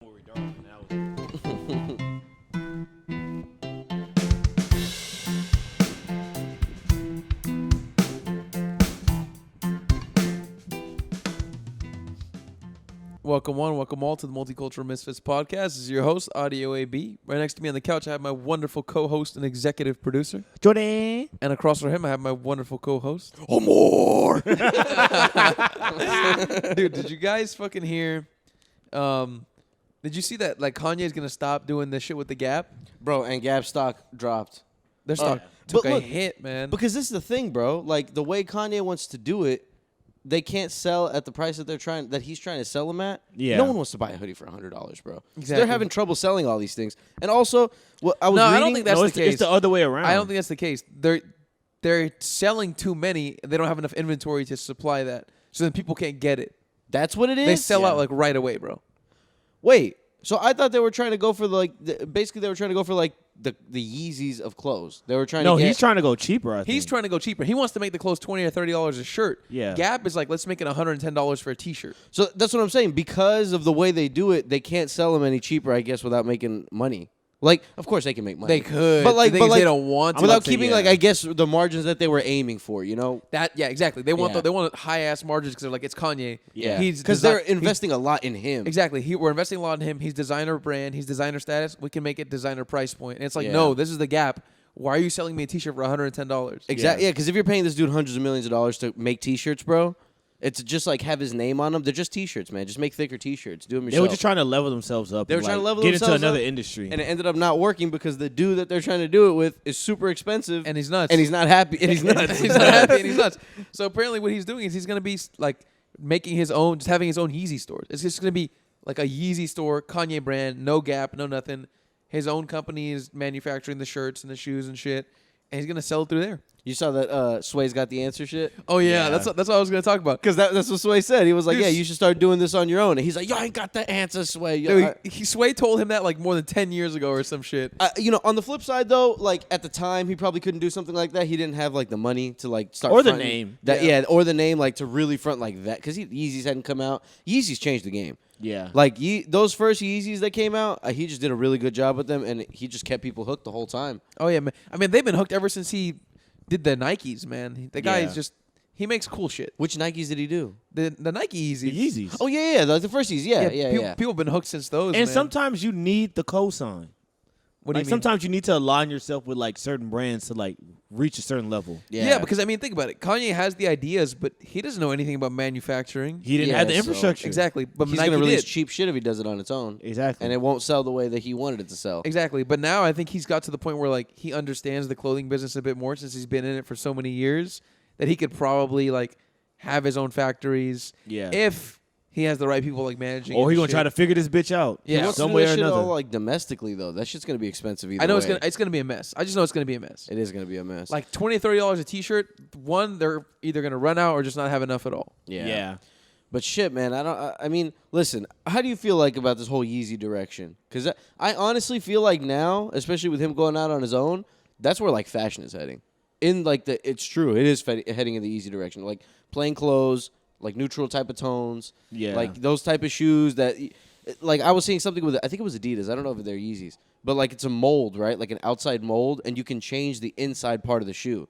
Where we dark and that was Welcome one, welcome all to the Multicultural Misfits podcast. This is your host, Audio AB. Right next to me on the couch, I have my wonderful co-host and executive producer. Jordan. And across from him, I have my wonderful co-host. Amor. Dude, did you guys fucking hear? Did you see that? Like Kanye's gonna stop doing this shit with the Gap. Bro, and Gap stock dropped. Their stock took a hit, man. Because this is the thing, bro. Like, the way Kanye wants to do it, they can't sell at the price that he's trying to sell them at. Yeah. No one wants to buy a hoodie for $100, bro. Exactly. They're having trouble selling all these things. And also, what I was No, reading, I don't think that's the case. It's the other way around. I don't think that's the case. They're selling too many. They don't have enough inventory to supply that, so then people can't get it. that's what it is. They sell out like right away, bro. Wait, so I thought they were trying to go for basically they were trying to go for like the Yeezys of clothes. They were trying to he's trying to go cheaper, I think. He's trying to go cheaper. He wants to make the clothes $20 or $30 a shirt. Yeah. Gap is like, let's make it $110 for a T-shirt. So that's what I'm saying. Because of the way they do it, they can't sell them any cheaper, I guess, without making money. Like, of course they can make money. They could, but like, the thing is they don't want to. without keeping like I guess the margins that they were aiming for. You know, Yeah, exactly. They want Yeah. they want high ass margins because they're like, it's Kanye. yeah, He's because they're investing a lot in him. Exactly. We're investing a lot in him. He's designer brand. He's designer status. We can make it designer price point. And it's like, Yeah. no, this is the Gap. Why are you selling me a T-shirt for $110? Exactly. Yeah, because if you're paying this dude hundreds of millions of dollars to make T-shirts, bro, it's just like have his name on them. They're just T-shirts, man. Just make thicker T-shirts. Do them yourself. They were just trying to level themselves up. They were and, trying to level get themselves into another up, industry. and it ended up not working because the dude that they're trying to do it with is super expensive, And he's nuts. and he's not happy, and he's nuts. He's not happy and he's nuts. So apparently what he's doing is he's going to be like making his own, just having his own Yeezy stores. It's just going to be like a Yeezy store, Kanye brand, no Gap, no nothing. His own company is manufacturing the shirts and the shoes and shit. And he's going to sell it through there. You saw that Sway's got the answer shit? Oh, yeah. Yeah. That's what I was going to talk about. Because that's what Sway said. He was like, Dude, yeah, you should start doing this on your own. And he's like, yo, I ain't got the answer, Sway. Dude, Sway told him that like more than 10 years ago or some shit. On the flip side, though, like at the time, he probably couldn't do something like that. He didn't have like the money to like start Or the fronting name. that, or the name, like to really front like that. Because Yeezys hadn't come out. Yeezys changed the game. yeah. Like those first Yeezys that came out, he just did a really good job with them, and he just kept people hooked the whole time. Oh, yeah, man. I mean, they've been hooked ever since he did the Nikes, man. The guy is just, he makes cool shit. Which Nikes did he do? The Nike Yeezys. The Yeezys. Oh yeah, the first Yeezys, yeah. People have been hooked since those, And man. sometimes you need the cosign. What do you mean? Sometimes you need to align yourself with like certain brands to like reach a certain level. Yeah, because I mean, think about it. Kanye has the ideas, but he doesn't know anything about manufacturing. He didn't Yeah, have the so- infrastructure. Exactly, but he's Nike gonna release did. cheap shit if he does it on its own. Exactly. And it won't sell the way that he wanted it to sell. Exactly, but now I think he's got to the point where like he understands the clothing business a bit more since he's been in it for so many years that he could probably like have his own factories. Yeah. If he has the right people like managing. Or it he and gonna shit. try to figure this bitch out. Yeah. He wants to some do way that or shit another. all like domestically though. That shit's gonna be expensive either I know way. it's gonna be a mess. I just know it's gonna be a mess. It is gonna be a mess. Like $20, $30 a T-shirt. One, they're either gonna run out or just not have enough at all. Yeah. But shit, man, I mean, listen, how do you feel like about this whole Yeezy direction? Because I honestly feel like now, especially with him going out on his own, that's where like fashion is heading. It's true, it is heading in the Yeezy direction. Like plain clothes, like neutral type of tones, Yeah. like those type of shoes that, like I was seeing something with, I think it was Adidas. I don't know if they're Yeezys, but like it's a mold, right? Like an outside mold, and you can change the inside part of the shoe.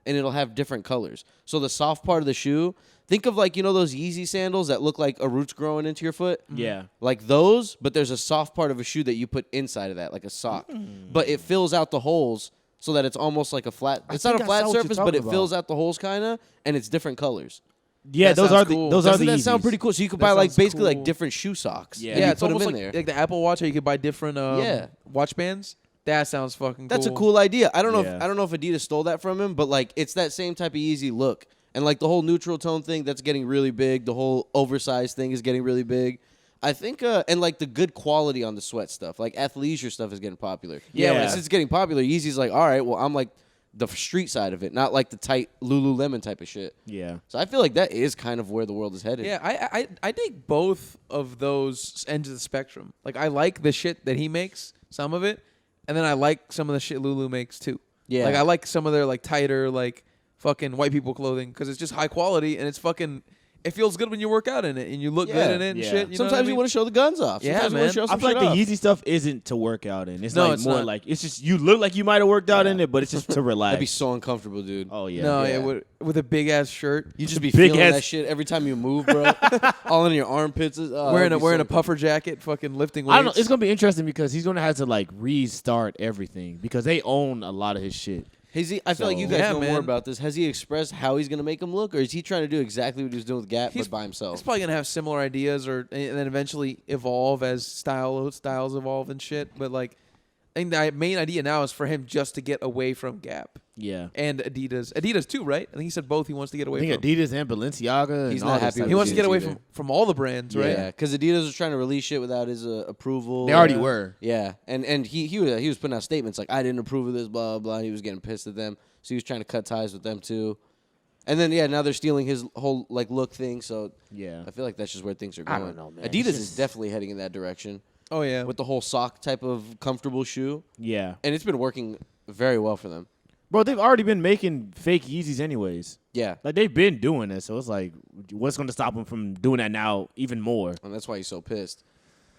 And it'll have different colors. So the soft part of the shoe, think of like, those Yeezy sandals that look like a root's growing into your foot? Yeah. Like those, but there's a soft part of a shoe that you put inside of that, like a sock. But it fills out the holes so that it's almost like a flat, it's not a think I flat saw what you're surface, but talking it about. fills out the holes kind of, and it's different colors. Yeah, That those sounds are the cool. those are Doesn't the that sound Yeezys. pretty cool? So you could That buy like sounds basically cool. like different shoe socks. Yeah. and Yeah, you it's put them almost in like there. the Apple Watch, or you could buy different watch bands. That sounds fucking cool. That's a cool idea. I don't know. Yeah. I don't know if Adidas stole that from him, but like it's that same type of Yeezy look, and like the whole neutral tone thing that's getting really big. The whole oversized thing is getting really big. I think, and like the good quality on the sweat stuff, like athleisure stuff is getting popular. Yeah. When it's getting popular, Yeezy's like, all right, well, I'm like the street side of it, not like the tight Lululemon type of shit. Yeah. So I feel like that is kind of where the world is headed. Yeah, I dig both of those ends of the spectrum. Like I like the shit that he makes, some of it, and then I like some of the shit Lulu makes too. Yeah. Like I like some of their like tighter like fucking white people clothing because it's just high quality and it's fucking it feels good when you work out in it and you look Yeah, good in it and yeah. shit. You Sometimes know you want to show the guns off. Yeah, Sometimes you man. want to show I some feel like shit the off. Yeezy stuff isn't to work out in. It's No, like it's more not. like it's just you look like you might have worked out in it, but it's just to relax. That'd be so uncomfortable, dude. Oh yeah. No, Yeah. with a big ass shirt, You just be Big feeling ass- that shit every time you move, bro. All in your armpits. Oh, wearing that'd be a so- puffer jacket, fucking lifting weights. I don't know. It's gonna be interesting because he's gonna have to like restart everything because they own a lot of his shit. I feel like you So- guys Yeah, know man. more about this. Has he expressed how he's gonna make him look, or is he trying to do exactly what he was doing with Gap He's- but by himself? He's probably gonna have similar ideas, and then eventually evolve as styles evolve and shit. But like, I think the main idea now is for him just to get away from Gap Yeah. and Adidas. Adidas too, right? I think he said both. He wants to get I away think from. Adidas and Balenciaga. And He's all not this happy type with He of wants to shit. get away either. from all the brands, right? Yeah, because Adidas was trying to release shit without his approval. They already were. Yeah, and he was putting out statements like I didn't approve of this, blah blah blah. And he was getting pissed at them, so he was trying to cut ties with them too. And then now they're stealing his whole like look thing. So Yeah. I feel like that's just where things are I going. don't know, man. Adidas It's is just- definitely heading in that direction Oh yeah. with the whole sock type of comfortable shoe, Yeah. and it's been working very well for them. Bro, they've already been making fake Yeezys anyways. Yeah, Like they've been doing it, so it's like, what's going to stop them from doing that now even more? and that's why he's so pissed.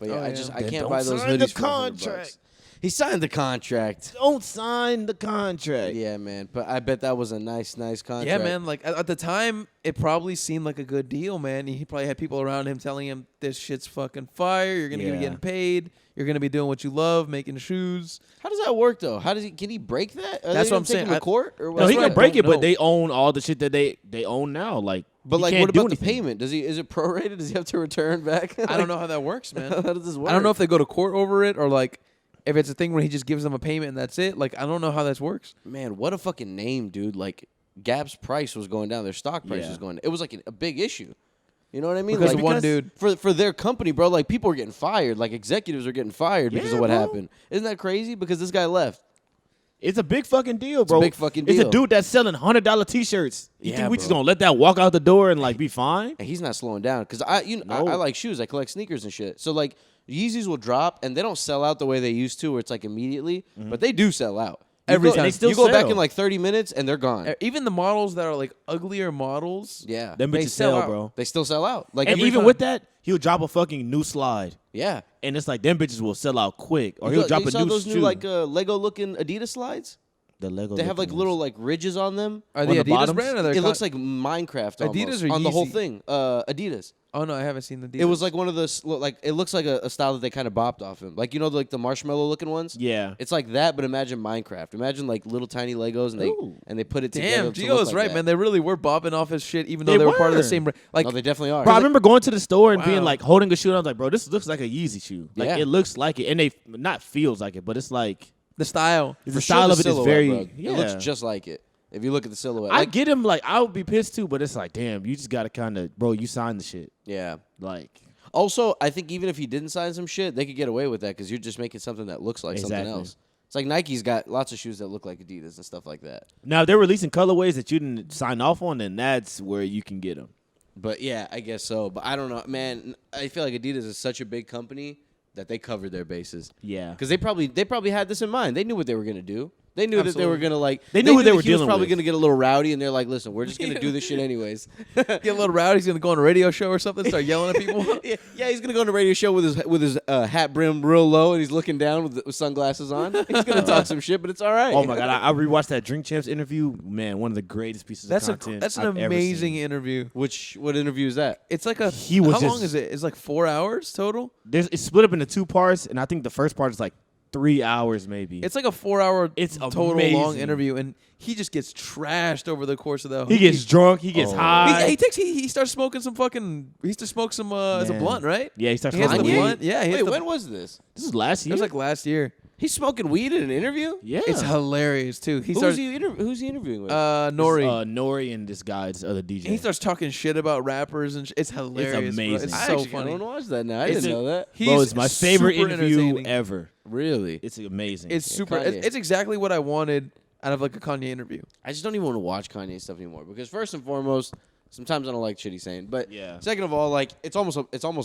But yeah, Oh, I yeah. just I Then can't don't buy those sign the hoodies for $100. contract. He signed the contract. Don't sign the contract. Yeah, man. But I bet that was a nice contract. Yeah, man. Like at the time, it probably seemed like a good deal, man. He probably had people around him telling him, "This shit's fucking fire. You're gonna be Yeah. getting paid. You're gonna be doing what you love, making shoes." How does that work though? How does he? Can he break that? Are That's they what I'm gonna take saying. him to court or what? No, he what can I break don't it, but know. they own all the shit that they own now. Like, But he like, can't what do about the anything. payment? Does he? Is it prorated? Does he have to return back? I don't know how that works, man. How does this work? I don't know if they go to court over it or like if it's a thing where he just gives them a payment and that's it. Like I don't know how this works. Man, what a fucking name, dude! Like Gap's price was going down. Their stock price Yeah. was going down. It was like a big issue. You know what I mean? Because like, of one dude. for their company, bro. Like people were getting fired. Like executives are getting fired because Yeah, of what bro. happened. Isn't that crazy? Because this guy left. It's a big fucking deal, bro. a big fucking It's deal. a dude that's selling $100 T-shirts. You Yeah, think we just bro. gonna let that walk out the door and like be fine? And he's not slowing down because I No. like shoes. I collect sneakers and shit. So like Yeezys will drop and they don't sell out the way they used to, where it's like immediately, but they do sell out Every You go- time. They still you go back sell. in like 30 minutes and they're gone. Even the models that are like uglier models. Yeah, Them They bitches sell sell, out. bro. they still sell out. Like And every even time. with that, he'll drop a fucking new slide, yeah. and it's like them bitches will sell out quick, or You he'll saw- drop you a saw new those shoe. new like Lego looking Adidas slides. the Lego. They have like looking little ones. like ridges on them. Are On they the Adidas bottoms? brand or they're It looks like Minecraft almost, Adidas or on the whole Yeezy? thing. Adidas. Oh no, I haven't seen the Adidas. It was like one of the like it looks like a style that they kind of bopped off him. Like like the marshmallow looking ones. Yeah. It's like that, but imagine Minecraft. Imagine like little tiny Legos Ooh. and they put it together. Damn, to Gio's look like right, that. man. They really were bopping off his shit, even though They they were part of the were. same. Like, No, they definitely are. Bro, I remember going to the store and being Wow. like holding a shoe, and I was like, bro, this looks like a Yeezy shoe. Like Yeah. it looks like it, and they not feels like it, but it's like the style. the For style sure, of the it is silhouette, very. bro. Yeah. It looks just like it. If you look at the silhouette, I like, get him. Like I would be pissed too, but it's like, damn, you just gotta kind of, bro, you signed the shit. yeah. Like Also, I think even if he didn't sign some shit, they could get away with that because you're just making something that looks like something Exactly. else. It's like Nike's got lots of shoes that look like Adidas and stuff like that. now, if they're releasing colorways that you didn't sign off on, then that's where you can get them. But yeah, I guess so. But I don't know, man. I feel like Adidas is such a big company that they covered their bases. Yeah. Because they probably had this in mind. They knew what they were gonna do. They knew that they were Absolutely. gonna like. They knew what they that were he was dealing probably with. gonna get a little rowdy, and they're like, "Listen, we're just gonna do this shit anyways." Get a little rowdy. He's gonna go on a radio show or something, start yelling at people. yeah, he's gonna go on a radio show with his hat brimmed real low, and he's looking down with sunglasses on. He's gonna talk some shit, but it's all right. Oh my god, I rewatched that Drink Champs interview. Man, one of the greatest pieces That's of content. that's an I've ever amazing seen. interview. What interview is that? It's like a. He was how long just- is it? It's like 4 hours total. It's split up into two parts, and I think the first part is like 3 hours, maybe. It's like a 4 hour. It's total long amazing. interview, and he just gets trashed over the course of the. he gets drunk, he gets Oh. high. He starts smoking some fucking. He used to smoke some as a Man. blunt, right? Yeah, he starts He has the smoking weed. blunt. Yeah, he has Wait, the, when was this? This is last it year. was like last year. He's smoking weed in an interview. yeah, It's hilarious too. He Who's starts he interviewing with? Nori. Nori and this guy, this other DJ. He starts talking shit about rappers and it's hilarious. bro. amazing. It's I so actually funny. don't watch that now. I It's didn't a- know that. He's Bro, it's my favorite super interview entertaining. ever. Really? It's amazing. It's super. Kanye. It's exactly what I wanted out of like a Kanye interview. I just don't even want to watch Kanye stuff anymore because first and foremost, sometimes I don't like shit he's saying. But Yeah. second of all, like it's almost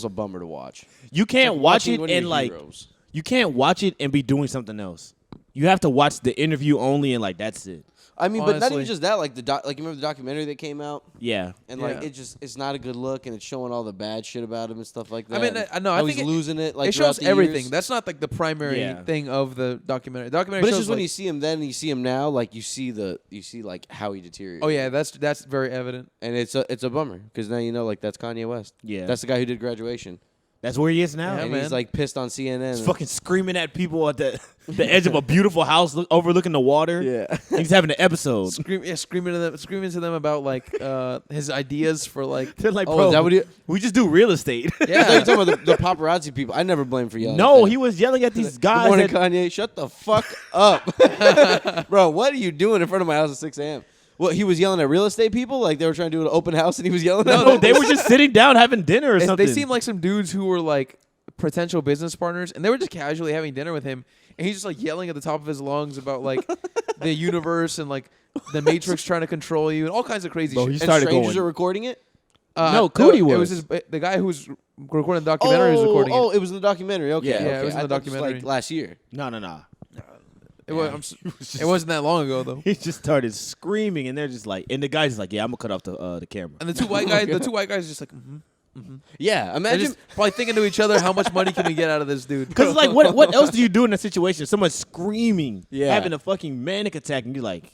a bummer to watch. you can't Like watch watching it one of and your like heroes. you can't watch it and be doing something else. you have to watch the interview only and like that's it. I mean, but not Honestly. even just that. Like like you remember the documentary that came out, Yeah. and Yeah. like it's not a good look, and it's showing all the bad shit about him and stuff like that. I mean, and I know. I how think he's losing it. Like it shows throughout the everything. years. That's not like the primary Yeah. thing of the documentary. The documentary But it's shows just when like, you see him then and you see him now, like you see like how he deteriorated. oh yeah, that's very evident. and it's a bummer because now you know like that's Kanye West. Yeah. That's the guy who did Graduation, That's where he is now. Yeah, and man. he's like pissed on CNN. He's fucking screaming at people at the edge of a beautiful house overlooking the water. yeah. He's having an episode. Screaming to them about like his ideas for like. They're like, Oh, bro, is that what he? we just do real estate. I thought you were talking about the paparazzi people. I never blame for yelling. No, at he them. was yelling at these Good guys. morning, that- Kanye. Shut the fuck up, bro. What are you doing in front of my house at 6 a.m.? Well, he was yelling at real estate people, like they were trying to do an open house, and he was yelling at no, them. they were just sitting down having dinner or something. They seem like some dudes who were like potential business partners, and they were just casually having dinner with him, and he's just like yelling at the top of his lungs about like the universe and like the Matrix trying to control you and all kinds of crazy Bro, shit. he And started strangers going. are recording it. No, Cootie It was. was the guy who was recording the documentary was recording oh, it. it was in the documentary. Okay, Yeah, okay. it was in I the thought it was, documentary. like last year. No. It wasn't that long ago though. He just started screaming, and they're just like, and the guy's like, "Yeah, I'm gonna cut off the camera." And the two white guys, just like, Yeah, they're imagine. just probably thinking to each other, how much money can we get out of this dude? Because like, what else do you do in a situation? Someone's screaming, Yeah. having a fucking manic attack, and you're like,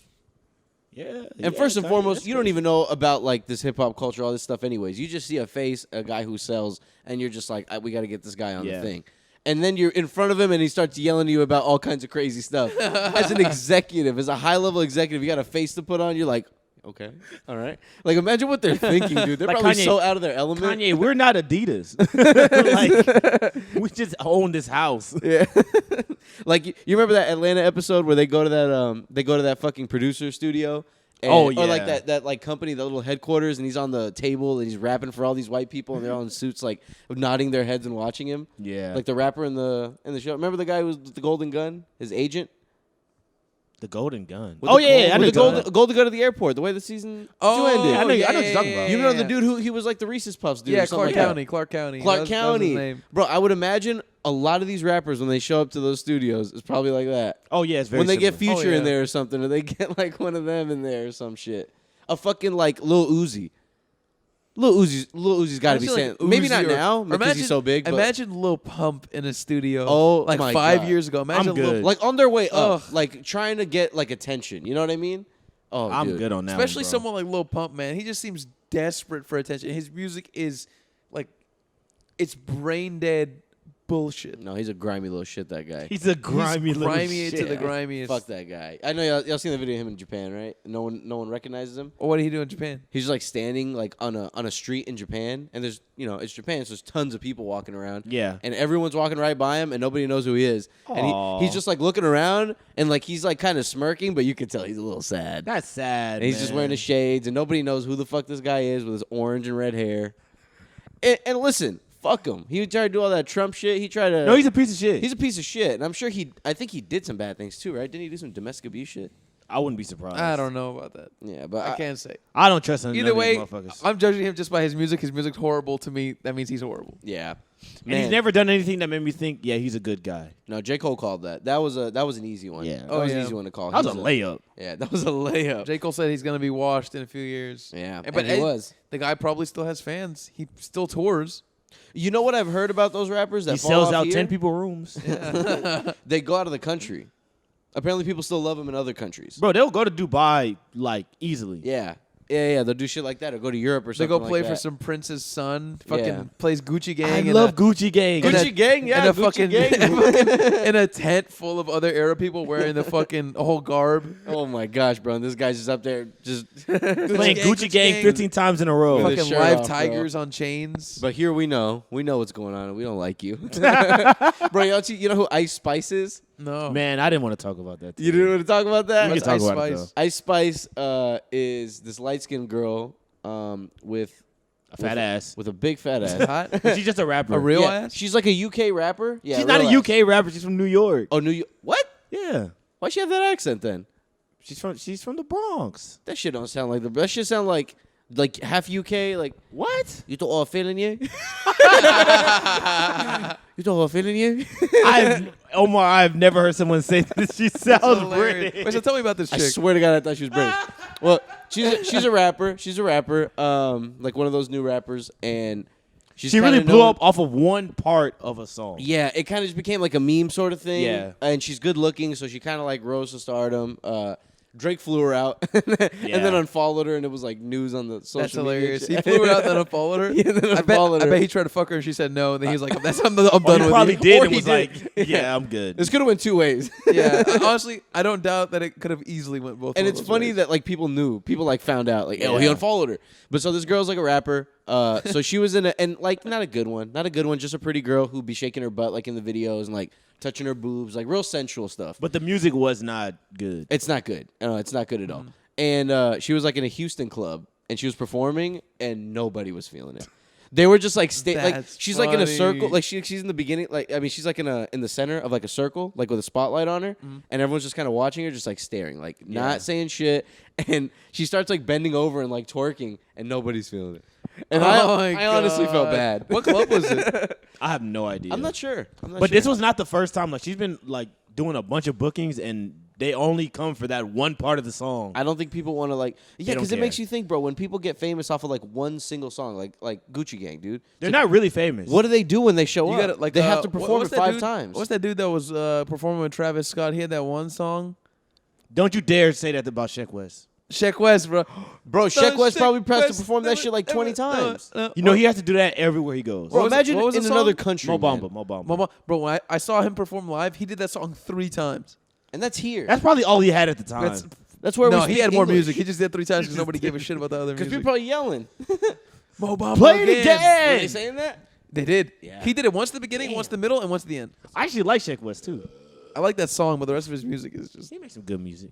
yeah. And first and foremost, you don't even know about like this hip hop culture, all this stuff. Anyways, you just see a face, a guy who sells, and you're just like, we got to get this guy on Yeah. the thing. And then you're in front of him, and he starts yelling at you about all kinds of crazy stuff. As an executive, as a high level executive, you got a face to put on. You're like, okay, all right. Like imagine what they're thinking, dude. They're Like probably Kanye- so out of their element. Kanye, we're not Adidas. like, we just own this house. Yeah. Like you remember that Atlanta episode where they go to that fucking producer studio. Oh, Or like yeah. that like company, the little headquarters, and he's on the table and he's rapping for all these white people and they're all in suits, like nodding their heads and watching him. Yeah, Like the rapper in the show. Remember the guy who was with the golden gun, his agent. the golden gun. With Oh the, yeah, I know with the golden. golden gun at the airport. The way the season two ended. I know what you're talking about. You know the dude who he was like the Reese's Puffs dude. Yeah, or something Clark like that. County. Clark County. Clark That was his County. name. Bro, I would imagine a lot of these rappers when they show up to those studios is probably like that. Oh yeah, it's very When they get similar. Future Oh, in yeah. there or something, or they get like one of them in there or some shit. A fucking like Lil Uzi. Lil Uzi's got to be Imagine, saying. like, Maybe Uzi not or- now or because he's so big. But Imagine Lil Pump in a studio. Oh, like my 5 God. years ago. Imagine I'm good. Lil, like on their way up, Ugh. like trying to get like attention. You know what I mean? Oh, I'm dude. good on that. especially one, bro. someone like Lil Pump, man. He just seems desperate for attention. His music is like, it's brain dead bullshit. No, he's a grimy little shit. That guy. He's a grimy He's little grimy shit. to the grimiest. Fuck that guy. I know y'all seen the video of him in Japan, right? No one recognizes him. Well, what did he do in Japan? He's just like standing like on a street in Japan, and there's it's Japan, so there's tons of people walking around. Yeah. And everyone's walking right by him, and nobody knows who he is. Aw. And he's just like looking around, and like he's like kind of smirking, but you can tell he's a little sad. That's sad. And he's just wearing his shades, and nobody knows who the fuck this guy is with his orange and red hair. And listen, fuck him. He tried to do all that Trump shit. He tried to. No, he's a piece of shit. He's a piece of shit, and I'm sure I think he did some bad things too, right? Didn't he do some domestic abuse shit? I wouldn't be surprised. I don't know about that. Yeah, but I can't say. I don't trust none Either of way, these motherfuckers. I'm judging him just by his music. His music's horrible to me. That means he's horrible. Yeah. And he's never done anything that made me think, yeah, he's a good guy. No, J. Cole called that. That was an easy one. Yeah. That Oh, was yeah. an easy one to call. That was He a layup. Yeah, that was a layup. J. Cole said he's gonna be washed in a few years. Yeah, but and he was. The guy probably still has fans. He still tours. You know what I've heard about those rappers that He fall sells off out here? 10 people rooms. They go out of the country. Apparently, people still love him in other countries. Bro, they'll go to Dubai, like, easily. Yeah. They'll do shit like that or go to Europe or They something. go play like for that. some prince's son. Fucking Yeah. plays Gucci Gang. I in love a, Gucci Gang. in a- Gucci Gang, yeah, in a Gucci fucking, Gang. in a tent full of other Arab people wearing the fucking whole garb. Oh my gosh, bro! And this guy's just up there, just. Playing Gucci Gang 15 times in a row. With his Fucking shirt live off, bro. tigers on chains. But here we know what's going on, and we don't like you, bro. You know who Ice Spice is? No. Man, I didn't want to talk about that. You didn't want to talk about that? We What's can talk Ice about it, Spice? though. Ice Spice is this light skinned girl with A fat ass. with a big fat ass. Hot? But she's just a rapper. A real Yeah, ass? she's like a UK rapper. Yeah, She's not a real UK ass. rapper. She's from New York. Oh, New York. What? Yeah. Why she have that accent then? She's from the Bronx. That shit don't sound like that shit sound like half UK. Like What? you thought I was feeling you. You thought I was feeling you. Omar, I've never heard someone say that she sounds Hilarious. British. Wait, so tell me about this I chick. swear to God, I thought she was British. Well, she's a rapper. She's a rapper. Like one of those new rappers, and She really blew up off of one part of a song. Yeah, it kind of just became like a meme sort of thing. Yeah. And she's good looking, so she kind of like rose to stardom. Drake flew her out and then unfollowed her, and it was like news on the social That's media. hilarious. He flew her out, then unfollowed her. Yeah, then I unfollowed her. bet he tried to fuck her, and she said no. And then he was like, I'm done He with probably you. did Or and he was did. like, yeah, I'm good. This could have went two ways. Yeah, honestly, I don't doubt that it could have easily went both. And of it's those funny ways. that like people knew, people like found out, like, oh, he Yeah. unfollowed her. But so this girl's like a rapper. So she was in and like not a good one, just a pretty girl who'd be shaking her butt like in the videos and like touching her boobs, like real sensual stuff. But the music was not good. It's not good. It's not good at all. And she was like in a Houston club, and she was performing, and nobody was feeling it. They were just like like That's she's like in a circle, funny. like she's in the beginning, like I mean she's like in the center of like a circle, like with a spotlight on her, and everyone's just kind of watching her, just like staring, like not saying shit. And she starts like bending over and like twerking, and nobody's feeling it. And I honestly felt bad. What club was it? I have no idea. I'm not sure. But this was not the first time. Like she's been like doing a bunch of bookings, and they only come for that one part of the song. I don't think people want to like don't because it care. makes you think, bro. When people get famous off of like one single song, like Gucci Gang, dude. They're not really famous. What do they do when they show You up? gotta, like, they have to what- perform it what's that 5 dude- times. What's that dude that was performing with Travis Scott? He had that one song. Don't you dare say that about Sheck West. Sheck West, bro. Bro, Sheck West Sheck probably pressed to West, perform that shit like 20 times. You know he has to do that everywhere he goes. Bro, was it- imagine what was in the another song? country. Mo man. Bamba. Bro, when I saw him perform live, he did that song 3 times. And that's here. That's probably all he had at the time. That's where no, we speak he had more English. music. He just did 3 times because nobody gave a shit about the other Because music. people are yelling. Mo Bamba Play it Were again. they saying that? They did. Yeah. He did it once at the beginning, once at the middle, and once at the end. I actually like Sheck West too. I like that song, but the rest of his music is just. He makes some good music.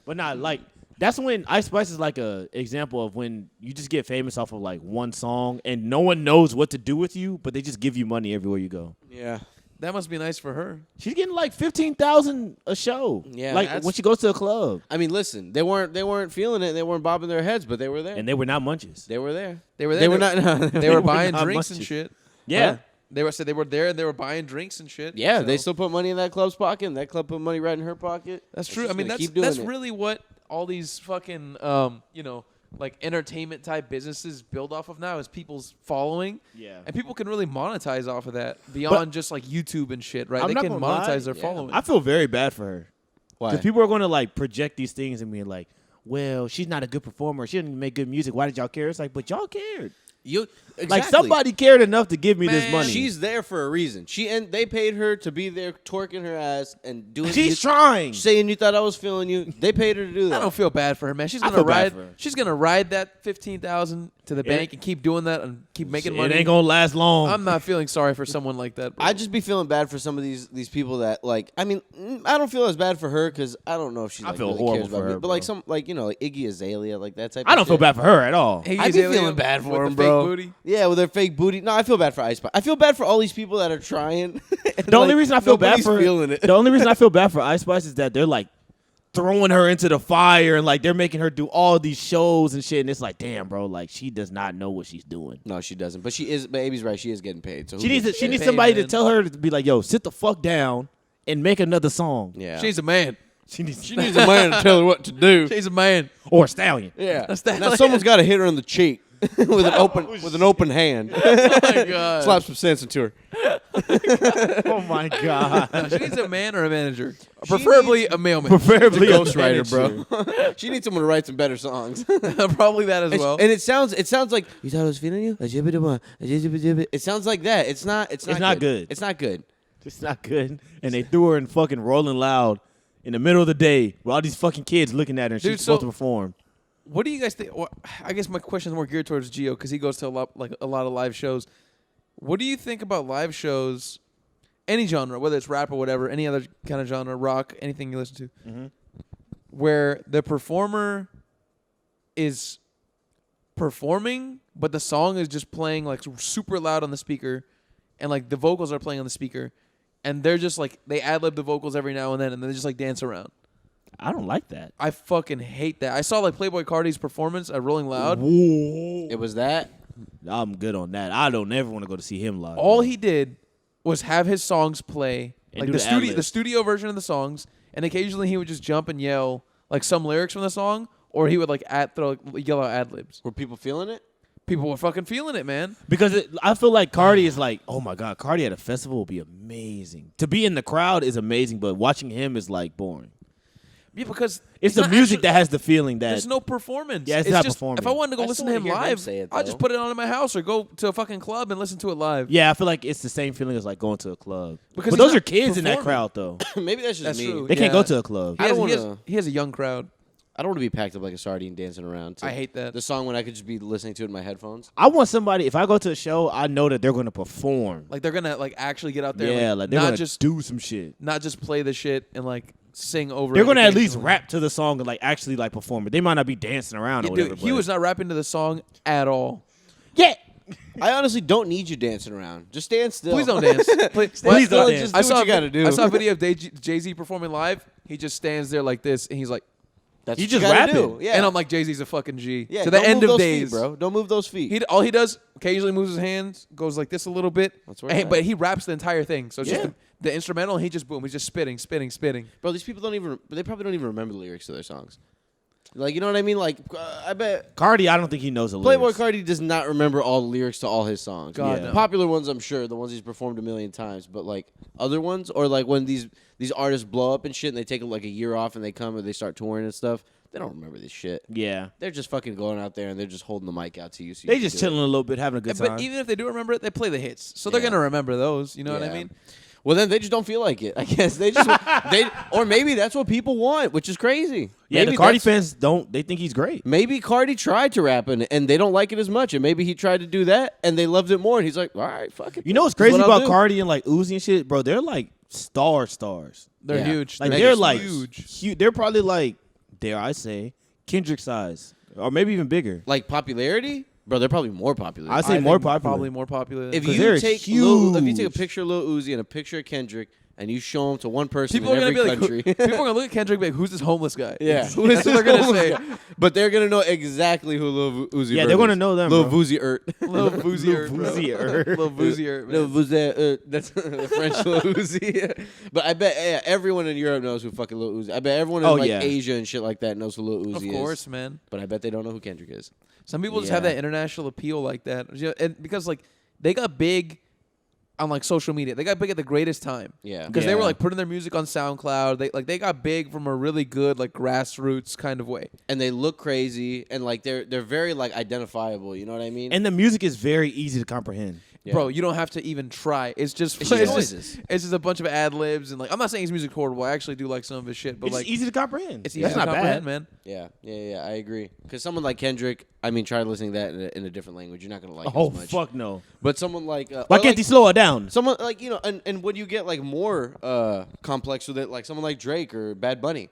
But not like that's when Ice Spice is like a example of when you just get famous off of like one song and no one knows what to do with you, but they just give you money everywhere you go. Yeah. That must be nice for her. She's getting like 15,000 a show. Yeah, like that's- when she goes to a club, I mean, listen, they weren't feeling it. They weren't bobbing their heads, but they were there. and they were not munches. They were there. They were there. They were not. They were were buying not drinks and much. shit. Yeah. Huh? They were there. And they were buying drinks and shit. Yeah, so- they still put money in that club's pocket, and that club put money right in her pocket. That's And true. she's I mean, gonna that's keep doing it. really what all these fucking like entertainment type businesses build off of now is people's following. Yeah. And people can really monetize off of that beyond just like YouTube and shit, right? I'm They not can gonna lie, monetize their yeah. following. I feel very bad for her. Why? Because people are going to like project these things and be like, well, she's not a good performer. She didn't make good music. Why did y'all care? It's like, but y'all cared. You Like exactly. somebody cared enough to give me this Man, money. She's there for a reason. They paid her to be there, twerking her ass and doing. She's trying. saying you thought I was feeling you. They paid her to do that. I don't feel bad for her, man. She's I gonna feel bad ride. for her. She's gonna ride that 15,000 to the It- bank and keep doing that and keep making It money. ain't gonna last long. I'm not feeling sorry for someone like that. Bro. I just be feeling bad for some of these people that like. I mean, I don't feel as bad for her because I don't know if she. I Like, feel really horrible cares about for me. her, But like bro. some like like Iggy Azalea, like that type. I of don't feel shit. bad for her at all. Hey, I be Azalea feeling bad for with him, the bro. Fake booty. Yeah, with their fake booty. No, I feel bad for Ice Spice. I feel bad for all these people that are trying. and, The only like, reason I feel bad nobody's for feeling it. the only reason I feel bad for Ice Spice is that they're like throwing her into the fire and like they're making her do all these shows and shit. And it's like, damn, bro, like she does not know what she's doing. No, she doesn't. But she is. But Amy's right. She is getting paid. So who She needs gives a she shit? needs Hey, somebody to man. tell her to be like, yo, sit the fuck down and make another song. Yeah. She's a man. She needs She needs a man to tell her what to do. She's a man. or a stallion. Yeah. That's that- Now someone's got to hit her in the cheek with an open hand. Oh my god. Slap some sense into her. Oh my god. No, she needs a man or a manager, preferably a mailman. Preferably She's a a ghostwriter, manager. bro. She needs someone to write some better songs. Probably that as And, well. and it sounds like you thought I was feeling you. It sounds like that. It's not. It's not good. It's not good. It's not good. And they threw her in fucking Rolling Loud in the middle of the day with all these fucking kids looking at her and Dude, she's supposed so- to perform. What do you guys think? Well, I guess my question is more geared towards Gio because he goes to a lot of live shows. What do you think about live shows, any genre, whether it's rap or whatever, any other kind of genre, rock, anything you listen to, where the performer is performing, but the song is just playing like super loud on the speaker, and like the vocals are playing on the speaker, and they're just like they ad-lib the vocals every now and then they just like dance around. I don't like that. I fucking hate that. I saw like Playboy Cardi's performance at Rolling Loud. It was that. I'm good on that. I don't ever want to go to see him live. All he did was have his songs play And like do the ad-libs. studio version of the songs, and occasionally he would just jump and yell like some lyrics from the song, or he would like yell out ad libs. Were people feeling it? People were fucking feeling it, man. Because I feel like Cardi is like, oh my God, Cardi at a festival would be amazing. To be in the crowd is amazing, but watching him is like boring. Yeah, because It's the not music actually- that has the feeling that. There's no performance. Yeah, it's not just, performing. If I wanted to go I listen still to him wanna hear him live, say it, I'd just though. put it on in my house or go to a fucking club and listen to it live. Yeah, I feel like it's the same feeling as like going to a club. Because But he's those not are kids in that performing. crowd though. Maybe that's just That's me. true. They can't Yeah. go to a club. He has, don't he, has, wanna- he has a young crowd. I don't want to be packed up like a sardine dancing around. To I hate that. the song when I could just be listening to it in my headphones. I want somebody. If I go to a show, I know that they're going to perform. Like they're gonna like actually get out there. Yeah, and, like they're not going to just do some shit. not just play the shit and like sing over. They're it going to at least occasionally. rap to the song and like actually like perform it. They might not be dancing around or Yeah, whatever. dude, he was not rapping to the song at all. Yeah. I honestly don't need you dancing around. Just stand still. Please don't dance. Please Please still don't and dance. just do what you gotta do. I saw a video of Jay-Z performing live. He just stands there like this, and he's like, That's You what just gotta rapping. do. Yeah. and I'm like, Jay-Z's a fucking G. yeah, to the don't end move of those days, feet, bro. Don't move those feet. All he does occasionally moves his hands, goes like this a little bit, That's where it's but at. he raps the entire thing. So it's Yeah. just the instrumental, and he just boom, he's just spitting. Bro, these people don't even. They probably don't even remember the lyrics to their songs. Like, you know what I mean? Like, I bet Cardi, I don't think he knows the Playboy lyrics. Cardi does not remember all the lyrics to all his songs. God, Yeah. no. Popular ones, I'm sure, the ones he's performed a million times. But like other ones, or like when these artists blow up and shit, and they take like a year off and they come and they start touring and stuff, they don't remember this shit. Yeah. They're just fucking going out there and they're just holding the mic out to you. So you They can just do chilling a little bit, having a good time. But even if they do remember it, they play the hits, so they're Yeah. gonna remember those. You know what I Yeah. mean? Well, then they just don't feel like it. I guess they just or maybe that's what people want, which is crazy. yeah, Maybe the Cardi that's- fans don't. They think he's great. Maybe Cardi tried to rap and they don't like it as much, and maybe he tried to do that and they loved it more, and he's like, all right, fuck it. You know what's This is crazy what I'll about do. Cardi and like Uzi and shit, bro? They're like stars. They're Yeah. huge. Like Mega they're stars. like huge. huge. They're probably like, dare I say, Kendrick size, or maybe even bigger. Like popularity, bro. They're probably more popular. I say I more think popular. Probably more popular. if 'cause you they're take if you take a huge. picture of Lil Uzi and a picture of Kendrick and you show them to one person people are in gonna every be like, country, people are gonna look at Kendrick and be like, who's this homeless guy? yeah, Who is what they're gonna say? But they're gonna know exactly who Lil Uzi. Yeah, Vert they're gonna is. know them, Lil bro. Uzi Ert. Lil Boozy Lil Boozy. Lil Uzi. That's the French Lil Uzi. But I bet everyone in Europe knows who fucking Lil Uzi. I bet everyone in Oh, like yeah. Asia and shit like that knows who Lil Uzi Of is. course, man. But I bet they don't know who Kendrick is. Some people just have Yeah. that international appeal like that, and because like they got big on like social media. They got big at the greatest time. Yeah. Because they were Yeah. like putting their music on SoundCloud. They got big from a really good like grassroots kind of way. And they look crazy and like they're very like identifiable, you know what I mean? And the music is very easy to comprehend. Yeah. Bro, you don't have to even try. It's just It's just noises. it's just a bunch of ad libs and like I'm not saying his music horrible. I actually do like some of his shit, but It's like just easy to comprehend. it's easy That's to not comprehend, bad, man. Yeah, I agree. Because someone like Kendrick, I mean, try listening to that in a different language. You're not gonna like it Oh as much. fuck no! But someone like Why or can't like, they slow it down? someone like and when you get like more complex with it, like someone like Drake or Bad Bunny,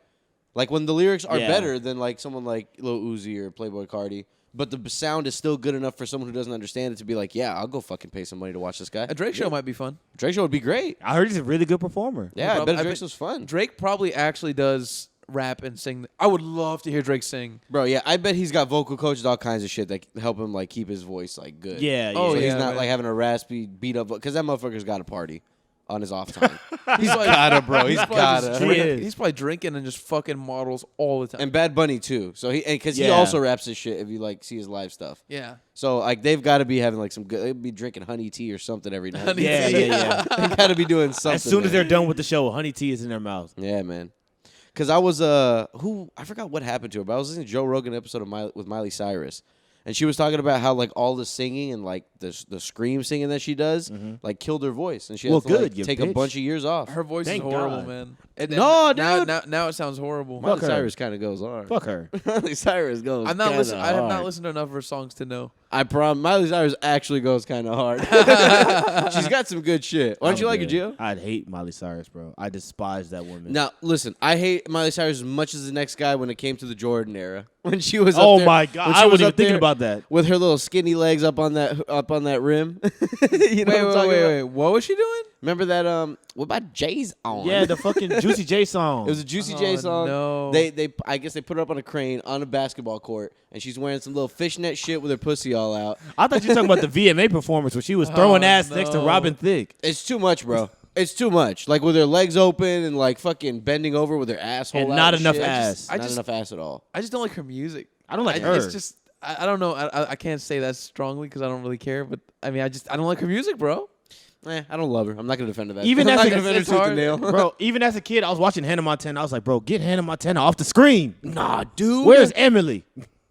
like when the lyrics are Yeah. better than like someone like Lil Uzi or Playboy Cardi, but the sound is still good enough for someone who doesn't understand it to be like, yeah, I'll go fucking pay some money to watch this guy. A Drake show might be fun. Drake show would be great. I heard he's a really good performer. Yeah, I prob- bet I Drake's bet- was fun. Drake probably actually does rap and sing. I would love to hear Drake sing. Bro, yeah, I bet he's got vocal coaches, all kinds of shit that help him like keep his voice like good. Yeah, Oh, so yeah. he's yeah, not man. like having a raspy beat up because that motherfucker's got a party on his off time. He's like, gotta, bro. He's probably gotta. just He drink- is. He's probably drinking and just fucking models all the time. And Bad Bunny too. So he because he Yeah. also raps his shit if you like see his live stuff. yeah. So like they've got to be having like some good. They'd be drinking honey tea or something every night. Honey Yeah, tea. yeah. They got to be doing something. As soon as man. they're done with the show, honey tea is in their mouth. Yeah, man. Because I was who I forgot what happened to her, but I was listening to Joe Rogan episode of with Miley Cyrus, and she was talking about how like all the singing and like the scream singing that she does like killed her voice, and she Well, has to like, good, you take a bitch. bunch of years off. Her voice Thank is horrible, God. man. No, now, dude. now it sounds horrible. Miley Fuck her. Cyrus kind of goes hard. Fuck her. Miley Cyrus goes. I'm not kinda listening. I have not hard. listened to enough of her songs to know. I promise. Miley Cyrus actually goes kind of hard. She's got some good shit. Why don't you like her, Gio? I'd hate Miley Cyrus, bro. I despise that woman. Now, listen, I hate Miley Cyrus as much as the next guy when it came to the Jordan era. When she was up Oh there- my God, when she I was wasn't even up thinking there about that. with her little skinny legs up on that rim. You know what I'm talking about? Wait. What was she doing? Remember that what about Jay's on? Yeah, the fucking Juicy J song. It was a Juicy J Oh, song. no. They I guess they put her up on a crane on a basketball court and she's wearing some little fishnet shit with her pussy all out. I thought you were talking about the VMA performance where she was throwing Oh, ass next to no. Robin Thicke. It's too much, bro. It's too much. Like with their legs open and like fucking bending over with their asshole And out not and enough shit. ass. Not enough ass at all. I just don't like her music. I don't like her. It's just I don't know. I can't say that strongly because I don't really care. But I mean, I don't like her music, bro. I don't love her. I'm not gonna defend her. That. Even I'm as not a- gonna defend her it's tooth hard. and nail. Bro, even as a kid, I was watching Hannah Montana. I was like, bro, get Hannah Montana off the screen. Nah, dude. Where's Emily?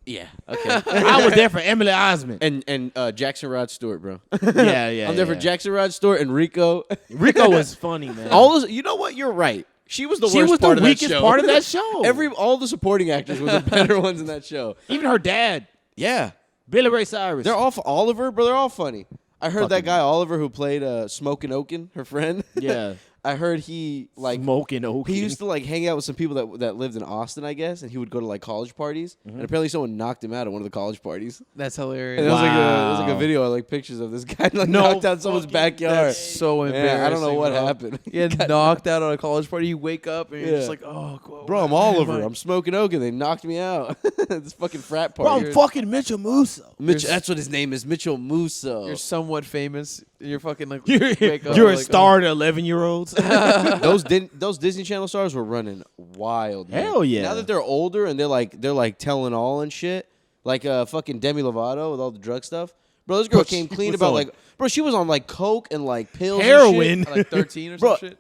Yeah. Okay. I was there for Emily Osment. and Jackson Rod Stewart, bro. Yeah. I'm there for Jackson Rod Stewart and Rico. Rico was funny, man. All those. You know what? You're right. She was the she worst was part the of that weakest show. part of that show. All the supporting actors were the better ones in that show. Even her dad, Yeah. Billy Ray Cyrus. They're all Oliver, bro. They're all funny. I heard that Fucking- guy Oliver who played Smokin' Oaken, her friend. Yeah. I heard he like Smoking Oaken. he used to like hang out with some people that lived in Austin, I guess, and he would go to like college parties. And apparently someone knocked him out at one of the college parties. That's hilarious. And it was Wow. like a video of like pictures of this guy like No knocked out someone's fucking- backyard. That's so embarrassing. Yeah, I don't know what bro. happened. You get knocked out at a college party. You wake up and you're Yeah. just like, oh, whoa, Bro, I'm where am Oliver. I? I'm Smoking Oaken. They knocked me out. This fucking frat Bro, party. I'm fucking Mitchell Musso. Mitch, that's what his name is, Mitchell Musso. You're somewhat famous. You're fucking like You're, wake up, you're a like, star to 11-year-olds. Those Disney Channel stars were running wild. Man. Hell yeah. Now that they're older and they're like telling all and shit, like fucking Demi Lovato with all the drug stuff. Bro, this girl Bro, came she clean was about on- like, bro, she was on like coke and like pills, Heroin. and shit. like 13 or Bro, some shit.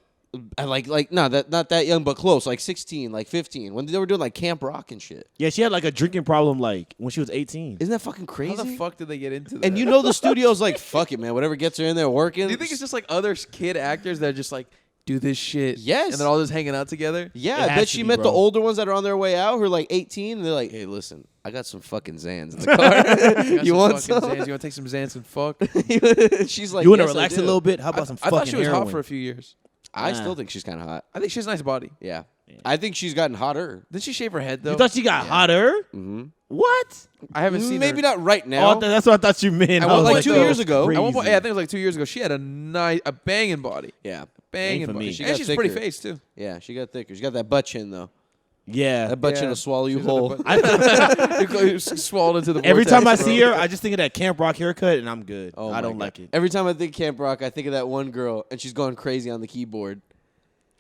Like no, not that young, but close, like 16, like 15, when they were doing like Camp Rock and shit. Yeah, she had like a drinking problem like when she was 18. Isn't that fucking crazy? How the fuck did they get into that? And you know the studio's like, fuck it, man. Whatever gets her in there working. do you think it's just like other kid actors that are just like do this shit? Yes. and they're all just hanging out together. Yeah, It I has bet to she be, met the bro. older ones that are on their way out who are like 18, and they're like, hey, listen, I got some fucking Xans in the car. You, got You some want fucking some? Zans? You want to take some Xans and fuck? She's like, You want to "Yes, I relax a do." little bit? How about some I fucking thought she was heroin? hot for a few years. I Nah. still think she's kind of hot. I think she has a nice body. Yeah. I think she's gotten hotter. Didn't she shave her head though? You thought she got hotter? Mm-hmm. What? I haven't seen Maybe her. not right Oh, now. that's what I thought you meant. I I was want, like, 2 that years was ago. crazy. At one point, yeah, I think it was like 2 years ago. She had a banging body, Yeah. banging for body, me. She and got she's a pretty thicker. face too. Yeah, she got thicker. She got that butt chin, though. Yeah. That butt chin Yeah. will swallow you She's got whole. a It swallowed into the Every time I vortex, see bro. her, I just think of that Camp Rock haircut, and I'm good. Oh I my don't God. like it. Every time I think Camp Rock, I think of that one girl, and she's going crazy on the keyboard.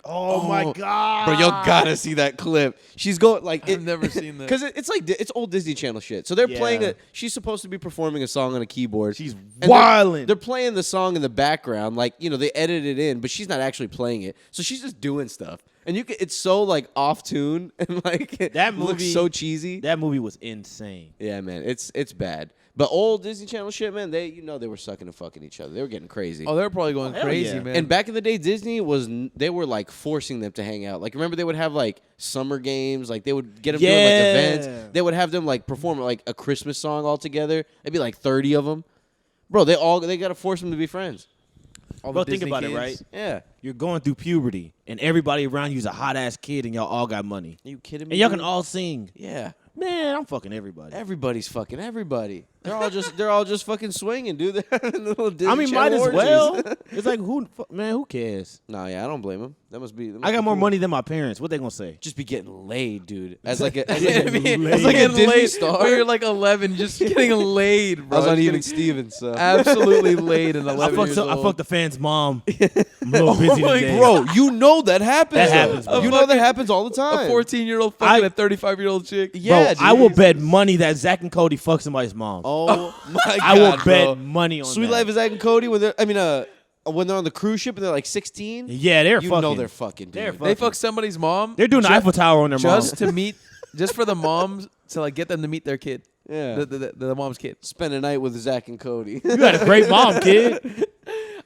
Oh, my God. Bro, you gotta see that clip. She's going like I've never seen that. because it's like it's old Disney Channel shit. So they're playing Yeah. it. She's supposed to be performing a song on a keyboard. She's And they're- wildin'. They're playing the song in the background, like they edit it in, but she's not actually playing it. So she's just doing stuff, and it's so like off tune and like That it looks movie- so cheesy. That movie was insane. Yeah, man, it's bad. But old Disney Channel shit, man, they were sucking and fucking each other. They were getting crazy. Oh, they're probably going hell crazy, yeah. man. And back in the day, Disney they were like forcing them to hang out. Like remember they would have like summer games, like they would get them doing like Yeah. events. They would have them like perform like a Christmas song all together. It'd be like 30 of them. Bro, they got to force them to be friends. all Bro, the think Disney about kids. it, right? Yeah. You're going through puberty, and everybody around you is a hot-ass kid, and y'all all got money. Are you kidding me? And y'all can dude? all sing. Yeah. Man, I'm fucking everybody. Everybody's fucking everybody. They're all just fucking swinging, dude. They're in the little Disney I mean, might Channel as orgies. well. It's like, who cares? No, yeah, I don't blame them. That must be. I got more money than my parents. What they gonna say? Just be getting laid, dude. As like a I mean, as like a getting Disney laid star. when you're like 11, just getting laid, I bro. was on Just Even getting Stevens, so. absolutely laid in 11 years I old. fucked the fan's mom. I'm a little busy my today. Bro, you know that happens. That though. happens, bro. You know that happens all the time. a 14-year-old fucking a 35-year-old chick. Yeah, Bro, I will dude. bet money that Zach and Cody fuck somebody's mom. Oh my god, I will bro. bet money on Sweet that. Life is Zach and Cody when they're on the cruise ship and they're like 16. Yeah, they're You fucking. know they're fucking. Dude. They're They fuck somebody's mom. They're doing the Eiffel Tower on their mom. just to meet, just for the moms to like get them to meet their kid. Yeah. The mom's kid. Spend a night with Zach and Cody. You got a great mom, kid.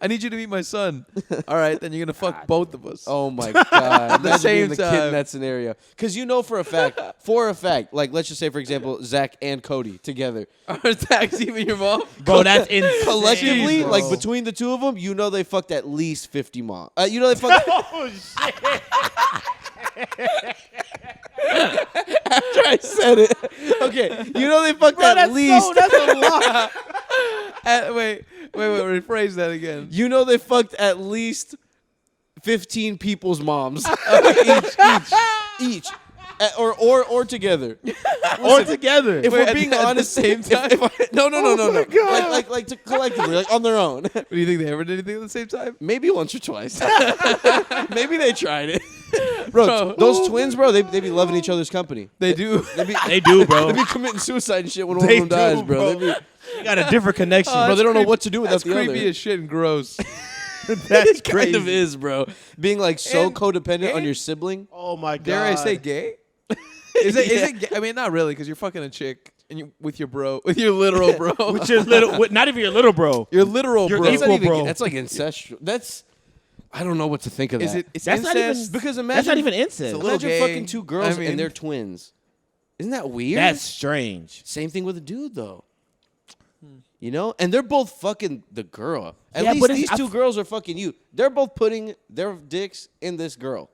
I need you to meet my son. All right, then you're gonna fuck both of us. Oh my god! At the Imagine same being the kid time. in that scenario, because you know for a fact, like let's just say for example, Zach and Cody together Are Zach's even your mom? Bro, that's insane. collectively, bro. like between the two of them, you know they fucked at least 50 moms. You know they fucked. Oh, shit. After I said it, okay, you know they fucked Bro, at that's least. that's a lot. Wait, rephrase that again. You know they fucked at least 15 people's moms each. Or together. Or together. If Wait, we're being at the honest, same time? no. Like collectively, like on their own. Do you think they ever did anything at the same time? Maybe once or twice. Maybe they tried it. Bro, those twins, bro, they be loving each other's company. They do. They do, bro. They be committing suicide and shit when one They of them dies, do, bro. bro. They be, You got a different connection. Oh, bro, they don't know creepy. what to do without That's the other. creepy as shit and gross. That's It kind of is, bro. Being like so And- codependent on and- your sibling. Oh my god. Dare I say gay? Is it gay? I mean, not really, because you're fucking a chick and you with your literal bro. With your little, not even your little bro. your literal Your bro. That's not equal even bro. gay. That's like incestual. I don't know what to think of that. Is it? It's That's not even incest. Because imagine That's not even incest. It's a little imagine gay. fucking two girls I mean- and they're twins. Isn't that weird? That's strange. Same thing with a dude though. You know, and they're both fucking the girl. At Yeah, least but it's- these two girls are fucking you. They're both putting their dicks in this girl.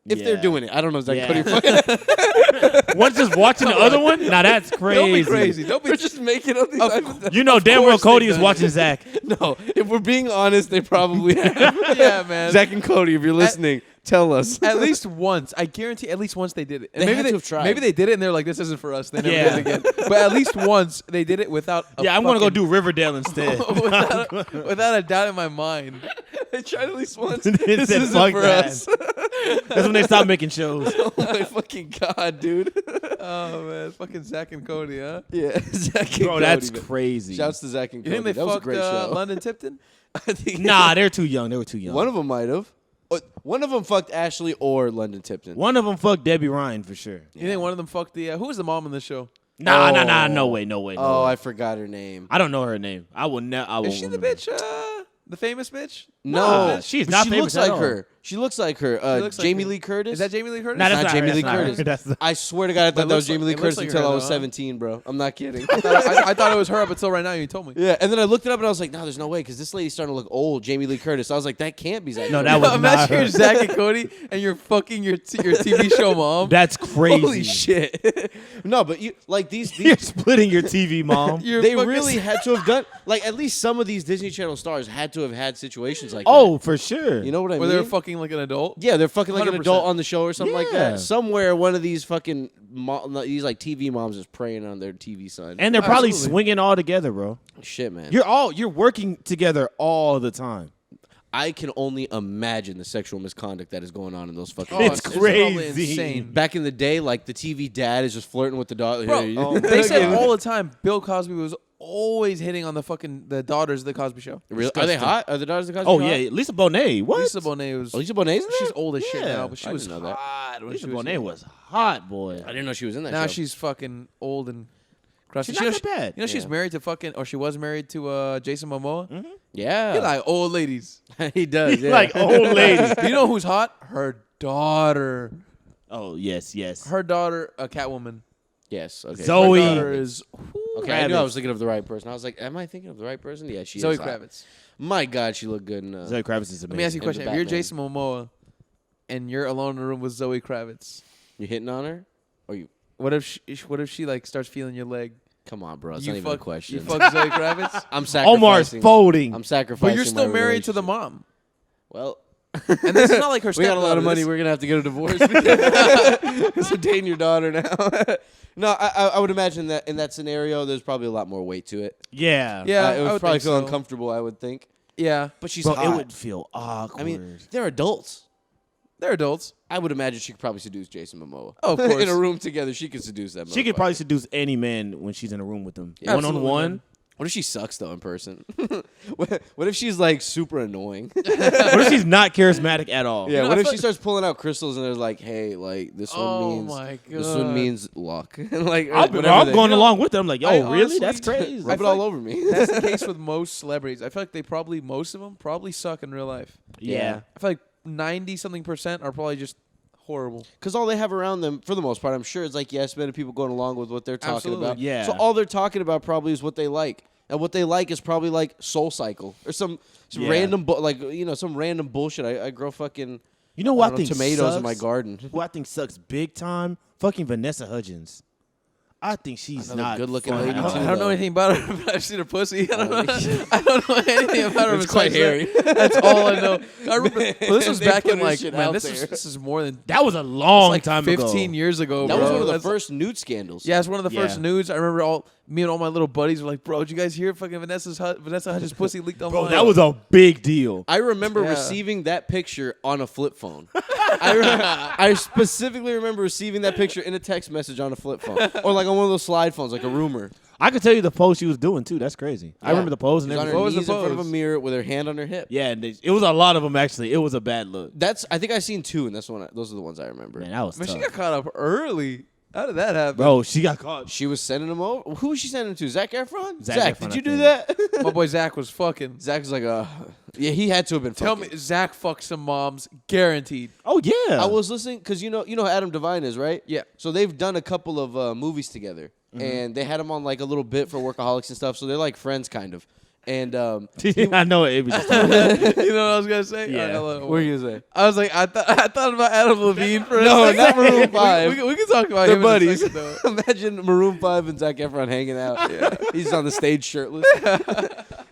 If they're Yeah. doing it, I don't know. Is that Yeah. putting fucking? One's just watching the other one. Now that's crazy. Don't be crazy. Don't be We're just making up these. hypotheticals. You know damn well course they Cody is done watching Zach. No, if we're being honest, they probably have. Yeah, man. Zach and Cody, if you're listening, tell us. At least once, I guarantee. At least once they did it. And They maybe had to have tried. Maybe they did it, and they're like, "This isn't for us." They never Yeah. did it again. But at least once they did it without. Yeah, I'm gonna go do Riverdale instead. without a doubt in my mind. They tried at least once. They This said, isn't "Fuck for that." us. That's when they stopped making shows. Oh my fucking god, dude. Oh man, fucking Zach and Cody, huh? Yeah, Zach and Bro, that's Cody, man. crazy. Shouts to Zach and You Cody. think they That was a fucked great show. London Tipton? I think Nah, they're too young. They were too young. one of them might have. One of them fucked Ashley or London Tipton. One of them fucked Debbie Ryan for sure. You think one of them fucked the? Who was the mom in the show? Nah, Oh. no way, no way. No Oh, way. I forgot her name. I don't know her name. I will never. I Is won't she the remember. bitch? The famous bitch? No, she's but not she famous looks at like all. her. She looks like her. looks like Jamie her. Lee Curtis. Is that Jamie Lee Curtis? Nah, that's Not not Jamie her, Lee that's not her. Curtis. That's I swear to God, I But thought it that was looks Jamie like- Lee it Curtis looks like until her I was though, huh? 17, bro. I'm not kidding. I thought it was her up until right now. You told me. Yeah, and then I looked it up and I was like, no, there's no way because this lady's starting to look old. Jamie Lee Curtis. I was like, that can't be Zach. No, Curtis. that was not Imagine her. you're Zach and Cody and you're fucking your TV show mom. That's crazy. Holy shit. No, but you like these You're splitting your TV, mom. You're they fucking- really had to have done like at least some of these Disney Channel stars had to have had situations like Oh, for sure. that. You know what I Where mean? they're fucking like an adult. Yeah, they're fucking like an 100%. adult on the show or something like Yeah. that. Somewhere, one of these fucking these like TV moms is preying on their TV son. And they're probably Absolutely. swinging all together, bro. Shit, man. You're working together all the time. I can only imagine the sexual misconduct that is going on in those fucking. Oh, It's probably crazy. insane. Back in the day, like the TV dad is just flirting with the daughter. Bro, they said all the time Bill Cosby was always hitting on the daughters of the Cosby Show. Really? Are they hot? Are the daughters of the Cosby Oh hot? yeah, Lisa Bonet. What? Lisa Bonet was. Lisa Bonet's in She's there? old as shit Yeah, now, but she I was didn't know that. hot when Lisa she was Bonet young. was hot, boy. I didn't know she was in that Now show. she's fucking old and crusty. She's not that bad. You know she's Yeah. married to fucking, or she was married to Jason Momoa. Yeah. He like old ladies. he does. Yeah. Like old lady. You know who's hot? Her daughter. Oh yes, yes. Her daughter, a Catwoman. Yes. Okay. Zoe. Her daughter is Okay, I knew I Kravitz. was thinking of the right person. I was like, am I thinking of the right person? Yeah, she Zoe is. hot. Kravitz. My God, she looked good in. Zoe Kravitz is amazing. Let me ask you a And question: the If you're Batman. Jason Momoa and you're alone in a room with Zoe Kravitz, You hitting on her? Or you? what if she like starts feeling your leg? Come on, bro. It's you not even a fuck, question. You fuck Zoe Kravitz, I'm sacrificing. Omar's folding. I'm sacrificing. but you're still my married to the relationship. mom, Well, and this is not like her. we got a lot of stepdaughter. money. This- We're gonna have to get a divorce. So dating your daughter now. No, I would imagine that in that scenario, there's probably a lot more weight to it. Yeah. Yeah, it I would would probably think feel so. uncomfortable. I would think. Yeah, But she's Bro, hot. it would feel awkward. I mean, they're adults. they're adults. I would imagine she could probably seduce Jason Momoa. Oh, of course. In a room together, she could seduce that. she could motherfucker. probably seduce any man when she's in a room with them. Yeah, One on absolutely, one. man. What if she sucks though in person? What if she's like super annoying? What if she's not charismatic at all? Yeah. know, What I if feel she like- starts pulling out crystals and they're like, "Hey, like this one Oh means my this God. one means luck." And like I'm whatever they- going along with them. I'm like, yo, I really? honestly- That's crazy. Rub it feel all like over me. That's the case with most celebrities. I feel like most of them probably suck in real life. Yeah. I feel like 90-something% are probably just horrible. Because all they have around them, for the most part, I'm sure, is like yes men and people going along with what they're talking Absolutely, about. yeah. So all they're talking about probably is what they like, and what they like is probably like Soul Cycle or some Yeah. random some random bullshit. I grow fucking You know I what I, don't know, think tomatoes sucks? in my garden. Who I think sucks big time? Fucking Vanessa Hudgens. I think she's Another not good-looking fun. lady, I too. don't know though. anything about her, but I've seen her pussy. I don't know anything about her. It's quite besides hairy. that. That's all I know. I remember. Well, this was They back put in her like, shit man, out this there. is more than That was a long like time 15 ago. years ago. That bro. was one of the That's- first nude scandals. Yeah, it's one of the first Yeah. nudes. I remember me and all my little buddies were like, "Bro, did you guys hear fucking Vanessa Hudgens' pussy leaked online?" Bro, that was a big deal. I remember Yeah. receiving that picture on a flip phone. I specifically remember receiving that picture in a text message on a flip phone, or like on one of those slide phones, like a rumor. I could tell you the pose she was doing too. That's crazy. I remember the pose and She's on her everything. What was the knees in front of a pose? mirror with her hand on her hip. Yeah, and it was a lot of them actually. It was a bad look. I think I seen two, and those are the ones I remember. Man, that was Man, tough. she got caught up early. How did that happen? Bro, she got caught. She was sending them over. Who was she sending them to? Zac Efron? Zac Efron, did I you do think. that? My boy Zach was fucking. Zach was like, yeah, he had to have been. Tell me, fucking. Zach fucked some moms, guaranteed. Oh yeah. I was listening because you know who Adam Devine is, right? Yeah. So they've done a couple of movies together, and they had him on like a little bit for Workaholics and stuff. So they're like friends, kind of. And I know it. Was just You know what I was gonna say? Yeah. What what are you gonna say? I was like, I thought about Adam Levine for a No, second. not Maroon 5. We can talk about They're him in a buddies. second, though. Imagine Maroon 5 and Zac Efron hanging out. Yeah. He's on the stage shirtless.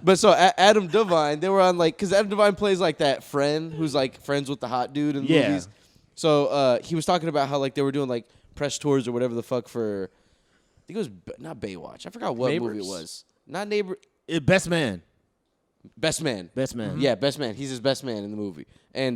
But so Adam Devine, they were on like, because Adam Devine plays like that friend who's like friends with the hot dude in the Yeah. movies. So he was talking about how like they were doing like press tours or whatever the fuck for, I think it was not Baywatch. I forgot what movie it Neighbors? was. Not Neighbor. Best man. Best Man. Best man. Yeah, best man. He's his best man in the movie, and